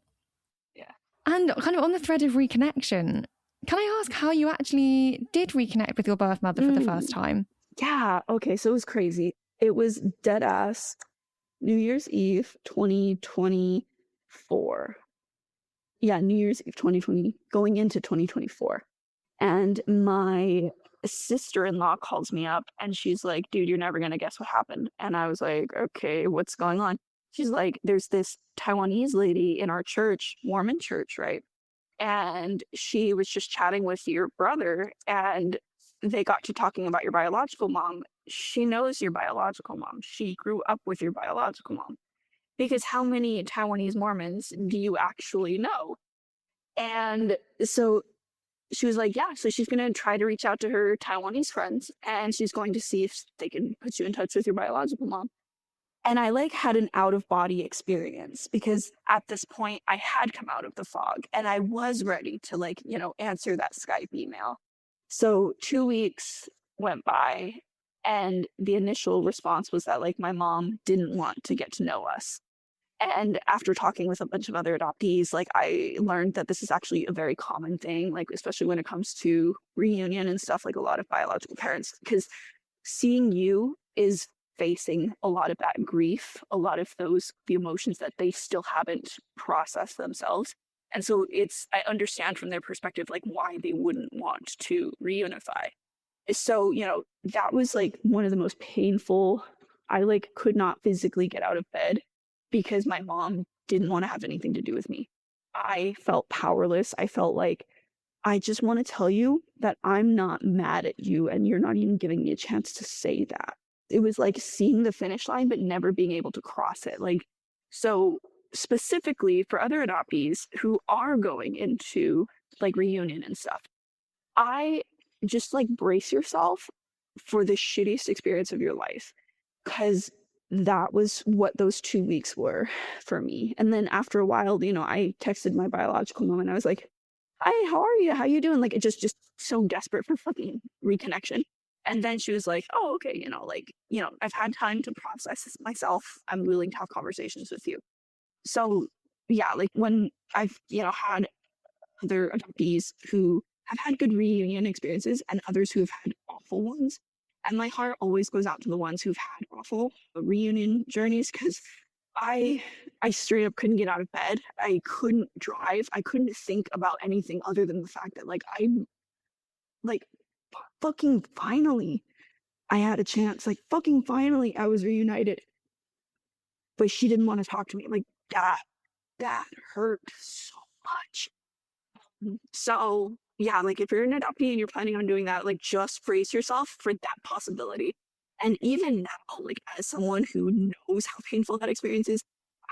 Yeah. And kind of on the thread of reconnection, can I ask how you actually did reconnect with your birth mother for the first time? Yeah. Okay. So it was crazy. It was dead ass New Year's Eve 2024. Yeah, New Year's Eve 2020, going into 2024. And my sister-in-law calls me up and she's like, dude, you're never going to guess what happened. And I was like, okay, what's going on? She's like, there's this Taiwanese lady in our church, Mormon church, right? And she was just chatting with your brother and they got to talking about your biological mom. She knows your biological mom. She grew up with your biological mom. Because how many Taiwanese Mormons do you actually know? And so she was like, yeah, so she's going to try to reach out to her Taiwanese friends and she's going to see if they can put you in touch with your biological mom. And I like had an out of body experience because at this point I had come out of the fog and I was ready to like, answer that Skype email. So 2 weeks went by and the initial response was that like my mom didn't want to get to know us. And after talking with a bunch of other adoptees, like I learned that this is actually a very common thing, like especially when it comes to reunion and stuff, like a lot of biological parents, because seeing you is facing a lot of that grief, a lot of the emotions that they still haven't processed themselves. And so I understand from their perspective, like why they wouldn't want to reunify. So, that was like one of the most painful. I like could not physically get out of bed because my mom didn't want to have anything to do with me. I felt powerless. I felt like I just want to tell you that I'm not mad at you and you're not even giving me a chance to say that. It was like seeing the finish line, but never being able to cross it. Like, so specifically for other adoptees who are going into like reunion and stuff, I just like brace yourself for the shittiest experience of your life. Because that was what those 2 weeks were for me. And then after a while, I texted my biological mom and I was like, hi, how are you? How you doing? Like, it just so desperate for fucking reconnection. And then she was like, oh, okay, I've had time to process this myself. I'm willing to have conversations with you. So yeah, like when I've, had other adoptees who have had good reunion experiences and others who have had awful ones. And my heart always goes out to the ones who've had awful reunion journeys because I straight up couldn't get out of bed. I couldn't drive. I couldn't think about anything other than the fact that like like fucking finally I had a chance. Like fucking finally I was reunited. But she didn't want to talk to me. Like that hurt so much. So yeah, like if you're an adoptee and you're planning on doing that, like just brace yourself for that possibility. And even now, like as someone who knows how painful that experience is,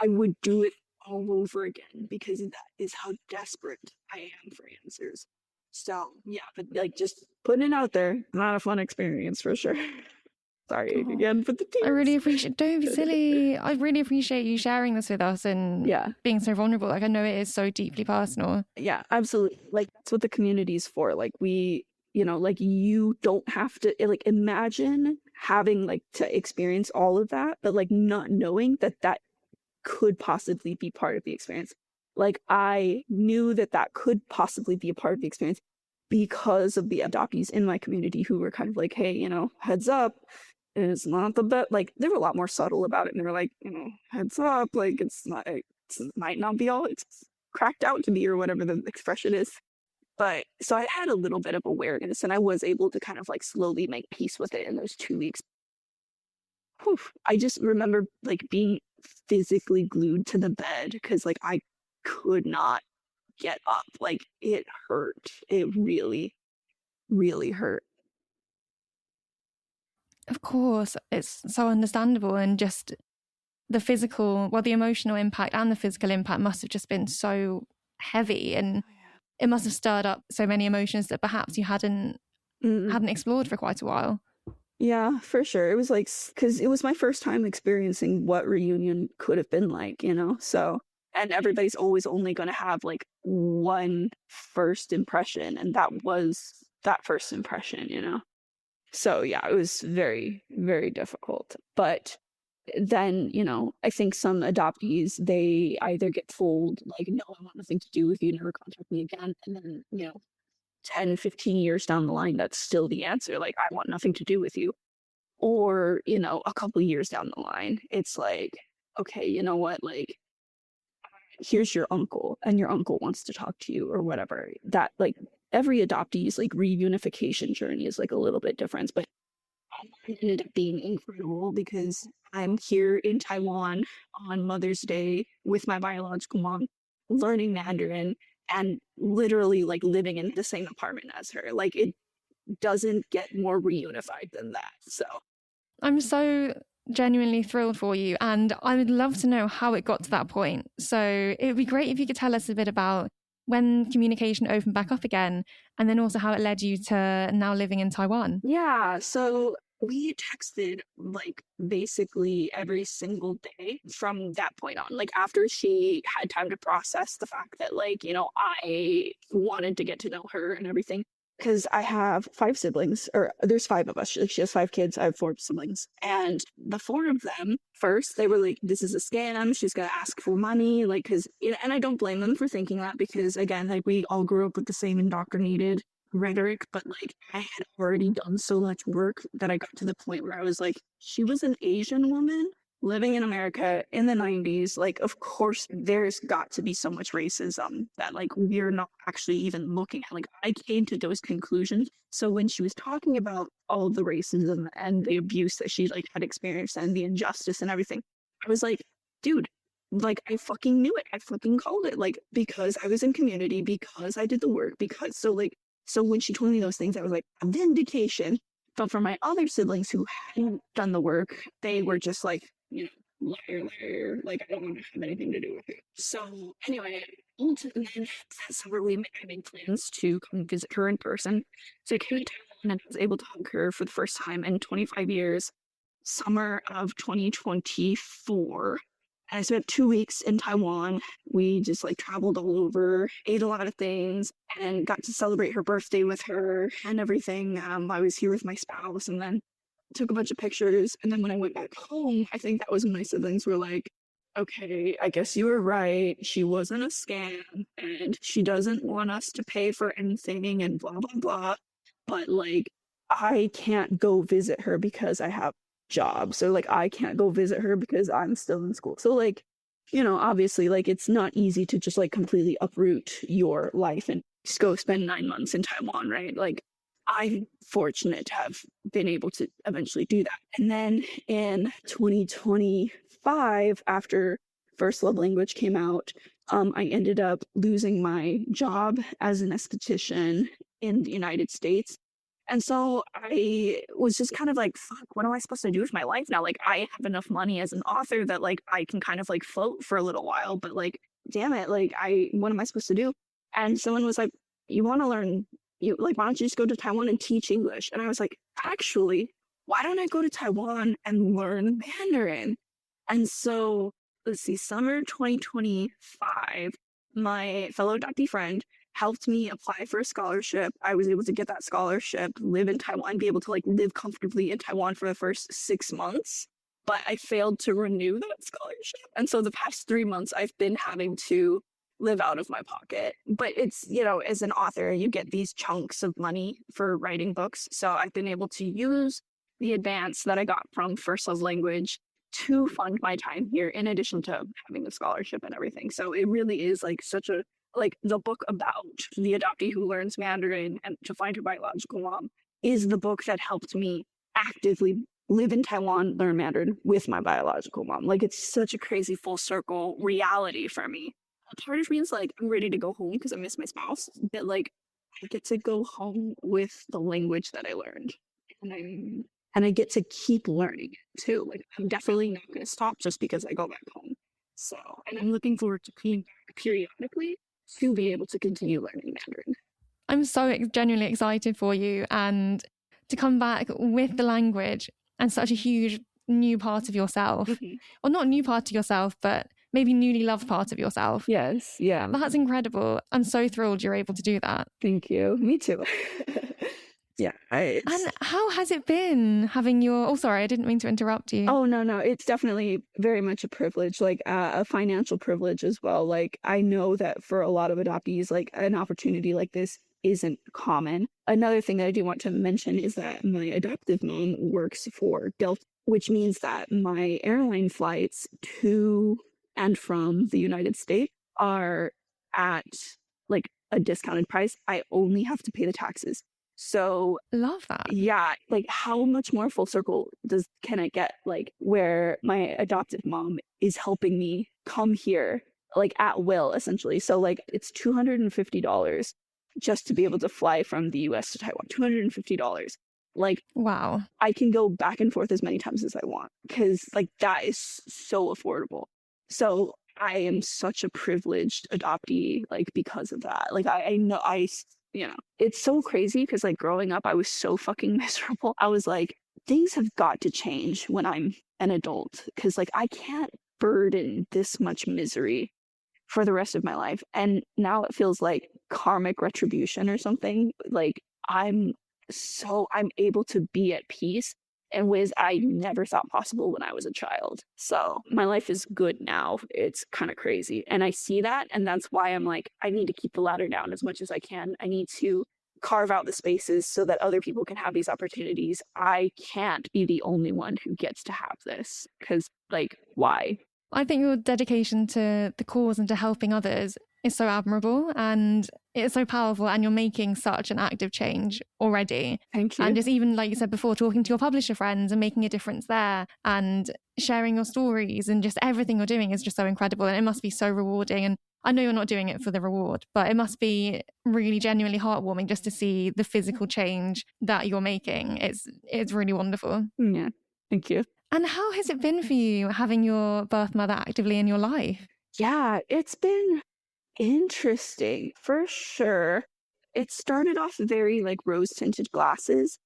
I would do it all over again because that is how desperate I am for answers. So yeah, but like just putting it out there, not a fun experience for sure. Sorry again for the tears. I really appreciate, don't be silly. I really appreciate you sharing this with us and being so vulnerable. Like I know it is so deeply personal. Yeah, absolutely. Like that's what the community is for. Like like you don't have to like imagine having like to experience all of that, but like not knowing that could possibly be part of the experience. Like I knew that could possibly be a part of the experience because of the adoptees in my community who were kind of like, hey, heads up, it's not the best. Like they were a lot more subtle about it, and they were like, heads up, like it might not be all it's cracked out to be or whatever the expression is. But so I had a little bit of awareness and I was able to kind of like slowly make peace with it in those 2 weeks. Whew. I just remember like being physically glued to the bed because like I could not get up. Like it hurt. It really, really hurt. Of course, it's so understandable, and just the emotional impact and the physical impact must have just been so heavy, and it must have stirred up so many emotions that perhaps you hadn't explored for quite a while. Yeah, for sure. It was like, because it was my first time experiencing what reunion could have been like, so, and everybody's always only going to have like one first impression, and that was that first impression. So yeah, it was very, very difficult. But then, I think some adoptees, they either get told like, no, I want nothing to do with you, never contact me again. And then, 10, 15 years down the line, that's still the answer. Like, I want nothing to do with you. Or, a couple of years down the line, it's like, okay, you know what? Like, here's your uncle and your uncle wants to talk to you or whatever. That like every adoptee's like reunification journey is like a little bit different, but it ended up being incredible because I'm here in Taiwan on Mother's Day with my biological mom, learning Mandarin and literally like living in the same apartment as her. Like it doesn't get more reunified than that. So I'm so genuinely thrilled for you, and I would love to know how it got to that point. So it would be great if you could tell us a bit about when communication opened back up again, and then also how it led you to now living in Taiwan. Yeah, so we texted like basically every single day from that point on. Like after she had time to process the fact that like, I wanted to get to know her and everything. Because I have 5 siblings, or there's 5 of us. She has 5 kids. I have 4 siblings. And the 4 of them, first, they were like, this is a scam. She's going to ask for money. Like, because, and I don't blame them for thinking that because, again, like we all grew up with the same indoctrinated rhetoric, but like I had already done so much work that I got to the point where I was like, she was an Asian woman living in America in the 90s. Like, of course, there's got to be so much racism that like we're not actually even looking at. Like, I came to those conclusions. So when she was talking about all the racism and the abuse that she like had experienced and the injustice and everything, I was like, dude, like I fucking knew it. I fucking called it. Like, because I was in community, because I did the work, because so when she told me those things, I was like, vindication. But for my other siblings who hadn't done the work, they were just like, liar, liar. Like, I don't want to have anything to do with it. So anyway, ultimately, that summer I made plans to come visit her in person. So I came to Taiwan and was able to hug her for the first time in 25 years, summer of 2024. And I spent 2 weeks in Taiwan. We just like traveled all over, ate a lot of things, and got to celebrate her birthday with her and everything. I was here with my spouse and then took a bunch of pictures. And then when I went back home, I think that was when my siblings were like, okay, I guess you were right. She wasn't a scam and she doesn't want us to pay for anything and blah, blah, blah. But like, I can't go visit her because I have job. So like I can't go visit her because I'm still in school. So like, obviously like it's not easy to just like completely uproot your life and just go spend 9 months in Taiwan, right? Like I'm fortunate to have been able to eventually do that. And then in 2025, after First Love Language came out, I ended up losing my job as an esthetician in the United States. And so I was just kind of like, fuck, what am I supposed to do with my life now? Like, I have enough money as an author that like I can kind of like float for a little while, but like, damn it, like what am I supposed to do? And someone was like, you want to learn, why don't you just go to Taiwan and teach English? And I was like, actually, why don't I go to Taiwan and learn Mandarin? And so let's see, summer 2025, my fellow adoptee friend helped me apply for a scholarship. I was able to get that scholarship, live in Taiwan, be able to like live comfortably in Taiwan for the first 6 months. But I failed to renew that scholarship. And so the past 3 months, I've been having to live out of my pocket. But it's, as an author, you get these chunks of money for writing books. So I've been able to use the advance that I got from First Love Language to fund my time here, in addition to having the scholarship and everything. So it really is like the book about the adoptee who learns Mandarin and to find her biological mom is the book that helped me actively live in Taiwan, learn Mandarin with my biological mom. Like, it's such a crazy full circle reality for me. A part of me is like, I'm ready to go home because I miss my spouse, but like, I get to go home with the language that I learned. And I get to keep learning too. Like, I'm definitely not going to stop just because I go back home. So, and I'm looking forward to being back periodically to be able to continue learning Mandarin. I'm so genuinely excited for you and to come back with the language and such a huge new part of yourself. Or not new part of yourself, but maybe newly loved part of yourself. Yes, yeah. That's incredible. I'm so thrilled you're able to do that. Thank you. Me too. Yeah. And how has it been having your... Oh, sorry, I didn't mean to interrupt you. Oh, no. It's definitely very much a privilege, like a financial privilege as well. Like, I know that for a lot of adoptees, like an opportunity like this isn't common. Another thing that I do want to mention is that my adoptive mom works for Delta, which means that my airline flights to and from the United States are at like a discounted price. I only have to pay the taxes. So love that. Yeah, like how much more full circle can I get, like where my adoptive mom is helping me come here like at will, essentially. So like it's $250 just to be able to fly from the US to Taiwan. $250. Like, wow. I can go back and forth as many times as I want because like that is so affordable. So I am such a privileged adoptee, like because of that. Like I know it's so crazy because like growing up, I was so fucking miserable. I was like, things have got to change when I'm an adult because like I can't burden this much misery for the rest of my life. And now it feels like karmic retribution or something. Like I'm able to be at peace in ways I never thought possible when I was a child. So my life is good now. It's kind of crazy. And I see that. And that's why I'm like, I need to keep the ladder down as much as I can. I need to carve out the spaces so that other people can have these opportunities. I can't be the only one who gets to have this, because, like, why? I think your dedication to the cause and to helping others is so admirable, and it's so powerful, and you're making such an active change already. Thank you. And just even, like you said before, talking to your publisher friends and making a difference there and sharing your stories, and just everything you're doing is just so incredible, and it must be so rewarding. And I know you're not doing it for the reward, but it must be really genuinely heartwarming just to see the physical change that you're making. It's really wonderful. Yeah, thank you. And how has it been for you having your birth mother actively in your life? Yeah, it's been interesting for sure. It started off very like rose tinted glasses,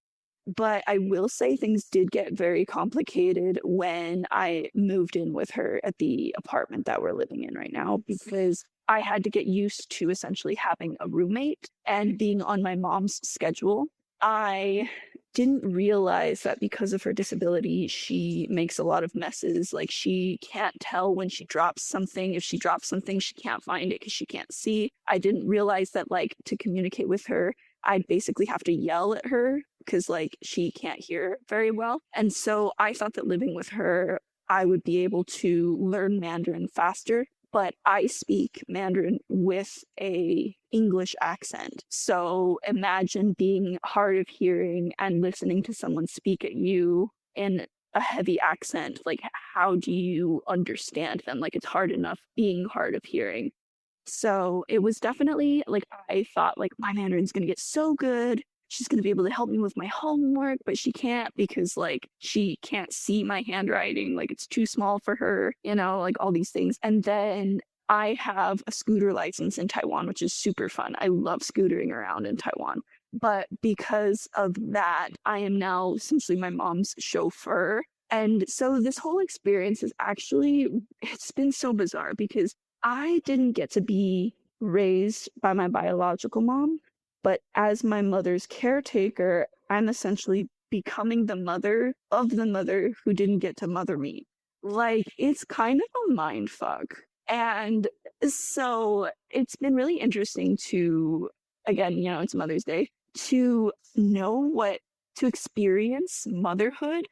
but I will say things did get very complicated when I moved in with her at the apartment that we're living in right now, because I had to get used to essentially having a roommate and being on my mom's schedule. I didn't realize that because of her disability, she makes a lot of messes. Like, she can't tell when she drops something. If she drops something, she can't find it because she can't see. I didn't realize that, like, to communicate with her, I'd basically have to yell at her because, like, she can't hear very well. And so I thought that living with her, I would be able to learn Mandarin faster. But I speak Mandarin with a English accent. So imagine being hard of hearing and listening to someone speak at you in a heavy accent. Like, how do you understand them? Like, it's hard enough being hard of hearing. So it was definitely like, I thought like my Mandarin's going to get so good. She's going to be able to help me with my homework, but she can't because like she can't see my handwriting. Like, it's too small for her, like all these things. And then I have a scooter license in Taiwan, which is super fun. I love scootering around in Taiwan. But because of that, I am now essentially my mom's chauffeur. And so this whole experience is actually, it's been so bizarre because I didn't get to be raised by my biological mom, but as my mother's caretaker, I'm essentially becoming the mother of the mother who didn't get to mother me. Like, it's kind of a mind fuck. And so it's been really interesting to, again, it's Mother's Day, to to experience motherhood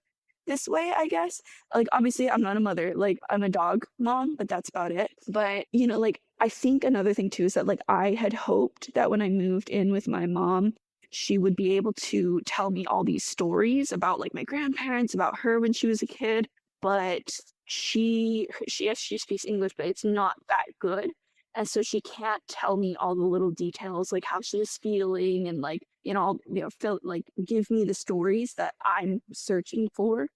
this way, I guess. Like, obviously, I'm not a mother. Like, I'm a dog mom, but that's about it. But, like, I think another thing, too, is that, like, I had hoped that when I moved in with my mom, she would be able to tell me all these stories about, like, my grandparents, about her when she was a kid. But she speaks English, but it's not that good. And so she can't tell me all the little details, like how she was feeling and, like, feel like give me the stories that I'm searching for.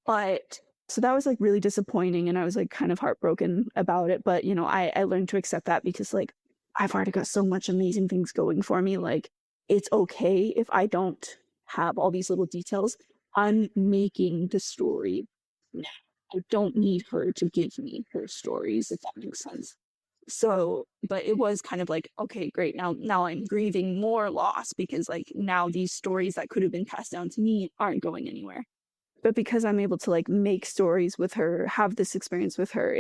But so that was like really disappointing, and I was like kind of heartbroken about it. But I learned to accept that because like I've already got so much amazing things going for me. Like, it's okay if I don't have all these little details. I'm making the story now. I don't need her to give me her stories, if that makes sense. So, but it was kind of like, okay, great. Now I'm grieving more loss because like now these stories that could have been passed down to me aren't going anywhere. But because I'm able to like make stories with her, have this experience with her,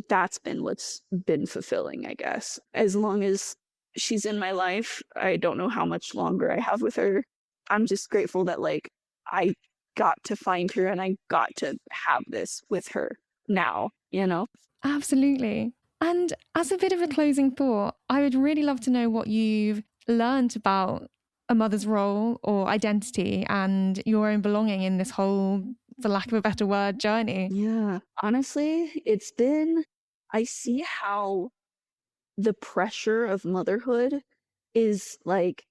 that's been what's been fulfilling, I guess. As long as she's in my life, I don't know how much longer I have with her. I'm just grateful that like I got to find her and I got to have this with her now, Absolutely. And as a bit of a closing thought, I would really love to know what you've learned about a mother's role or identity and your own belonging in this whole, for lack of a better word, journey. Yeah, honestly, I see how the pressure of motherhood is like,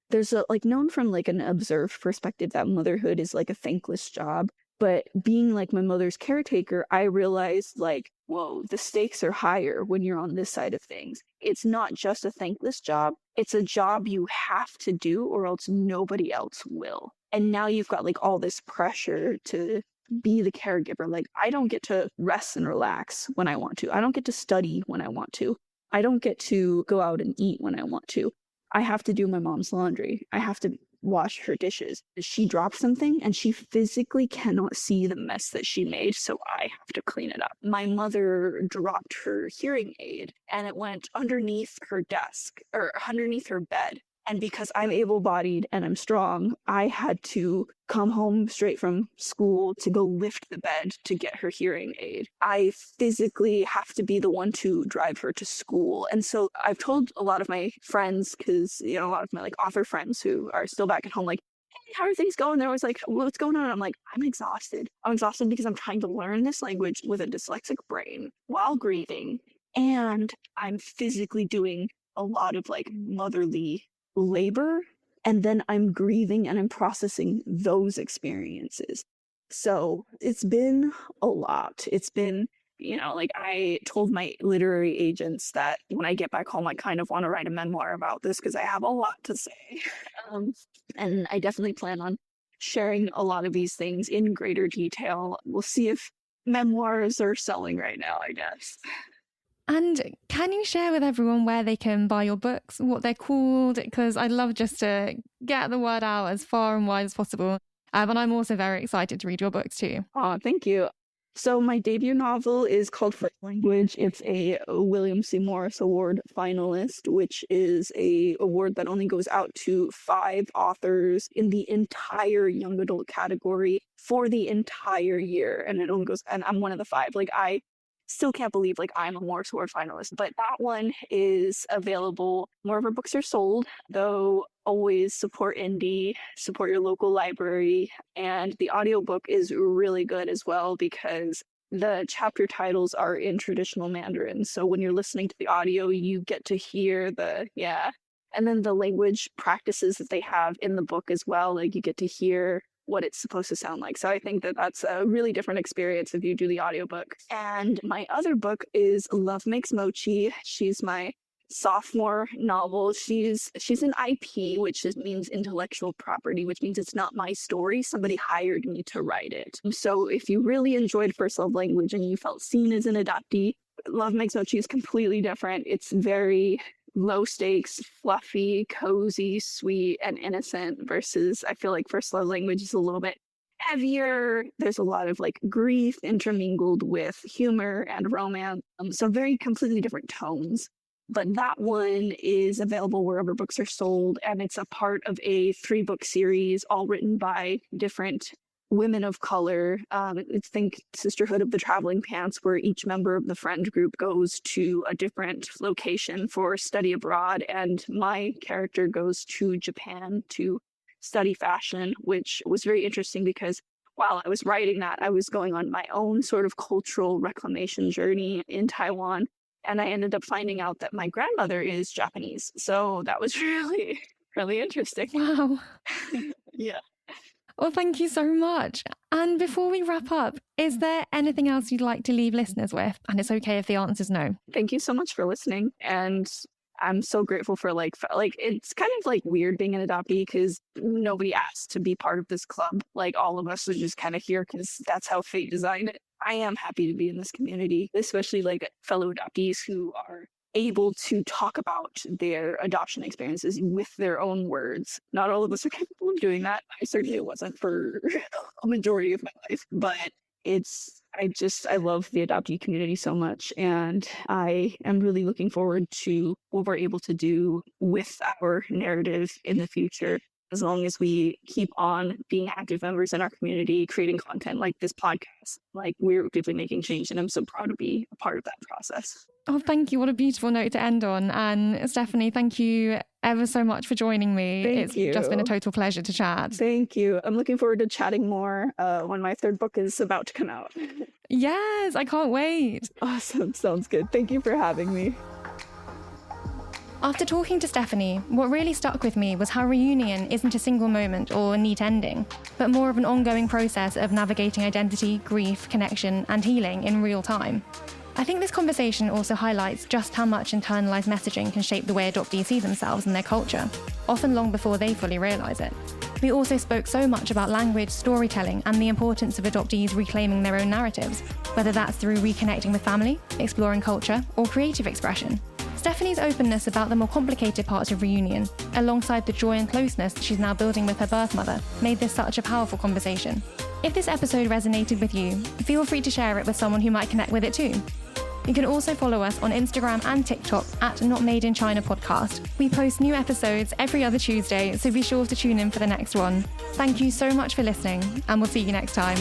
there's a like known from like an observed perspective that motherhood is like a thankless job. But being like my mother's caretaker, I realized like, whoa, the stakes are higher when you're on this side of things. It's not just a thankless job. It's a job you have to do or else nobody else will. And now you've got like all this pressure to be the caregiver. Like, I don't get to rest and relax when I want to. I don't get to study when I want to. I don't get to go out and eat when I want to. I have to do my mom's laundry. I have to wash her dishes. She dropped something and she physically cannot see the mess that she made, so I have to clean it up. My mother dropped her hearing aid and it went underneath her desk or underneath her bed. And because I'm able-bodied and I'm strong, I had to come home straight from school to go lift the bed to get her hearing aid. I physically have to be the one to drive her to school. And so I've told a lot of my friends, because, a lot of my like author friends who are still back at home, like, hey, how are things going? They're always like, what's going on? I'm like, I'm exhausted. I'm exhausted because I'm trying to learn this language with a dyslexic brain while grieving. And I'm physically doing a lot of like motherly labor, and then I'm grieving and I'm processing those experiences. So it's been a lot. It's been, like I told my literary agents that when I get back home, I kind of want to write a memoir about this because I have a lot to say. And I definitely plan on sharing a lot of these things in greater detail. We'll see if memoirs are selling right now, I guess. And can you share with everyone where they can buy your books, what they're called? Because I'd love just to get the word out as far and wide as possible. But I'm also very excited to read your books too. Oh, thank you. So my debut novel is called First Language. It's a William C. Morris Award finalist, which is a award that only goes out to 5 authors in the entire young adult category for the entire year. And it only goes, and I'm one of the 5. Like, I still can't believe like I'm a Morris Award finalist, but that one is available. More of our books are sold, though always support indie, support your local library. And the audiobook is really good as well because the chapter titles are in traditional Mandarin. So when you're listening to the audio, you get to hear and then the language practices that they have in the book as well. Like you get to hear what it's supposed to sound like. So I think that that's a really different experience if you do the audiobook. And my other book is Love Makes Mochi. She's my sophomore novel. She's an IP, which means intellectual property, which means it's not my story. Somebody hired me to write it. So if you really enjoyed First Love Language and you felt seen as an adoptee, Love Makes Mochi is completely different. It's very low stakes, fluffy, cozy, sweet, and innocent versus I feel like First Love Language is a little bit heavier. There's a lot of like grief intermingled with humor and romance. So very completely different tones. But that one is available wherever books are sold, and it's a part of a 3-book series, all written by different women of color. Think Sisterhood of the Traveling Pants, where each member of the friend group goes to a different location for study abroad. And my character goes to Japan to study fashion, which was very interesting because while I was writing that, I was going on my own sort of cultural reclamation journey in Taiwan. And I ended up finding out that my grandmother is Japanese. So that was really, really interesting. Wow. Yeah. Well, thank you so much. And before we wrap up, is there anything else you'd like to leave listeners with? And it's okay if the answer's no. Thank you so much for listening. And I'm so grateful for like it's kind of like weird being an adoptee because nobody asked to be part of this club. Like all of us are just kind of here because that's how fate designed it. I am happy to be in this community, especially like fellow adoptees who are able to talk about their adoption experiences with their own words. Not all of us are capable of doing that. I certainly wasn't for a majority of my life, but I love the adoptee community so much. And I am really looking forward to what we're able to do with our narrative in the future. As long as we keep on being active members in our community, creating content like this podcast, like we're deeply making change. And I'm so proud to be a part of that process. Oh, thank you. What a beautiful note to end on. And Stefany, thank you ever so much for joining me. Thank you. Just been a total pleasure to chat. Thank you. I'm looking forward to chatting more when my 3rd book is about to come out. Yes, I can't wait. Awesome. Sounds good. Thank you for having me. After talking to Stefany, what really stuck with me was how reunion isn't a single moment or a neat ending, but more of an ongoing process of navigating identity, grief, connection, and healing in real time. I think this conversation also highlights just how much internalized messaging can shape the way adoptees see themselves and their culture, often long before they fully realise it. We also spoke so much about language, storytelling, and the importance of adoptees reclaiming their own narratives, whether that's through reconnecting with family, exploring culture, or creative expression. Stefany's openness about the more complicated parts of reunion, alongside the joy and closeness she's now building with her birth mother, made this such a powerful conversation. If this episode resonated with you, feel free to share it with someone who might connect with it too. You can also follow us on Instagram and TikTok at Not Made in China Podcast. We post new episodes every other Tuesday, so be sure to tune in for the next one. Thank you so much for listening, and we'll see you next time.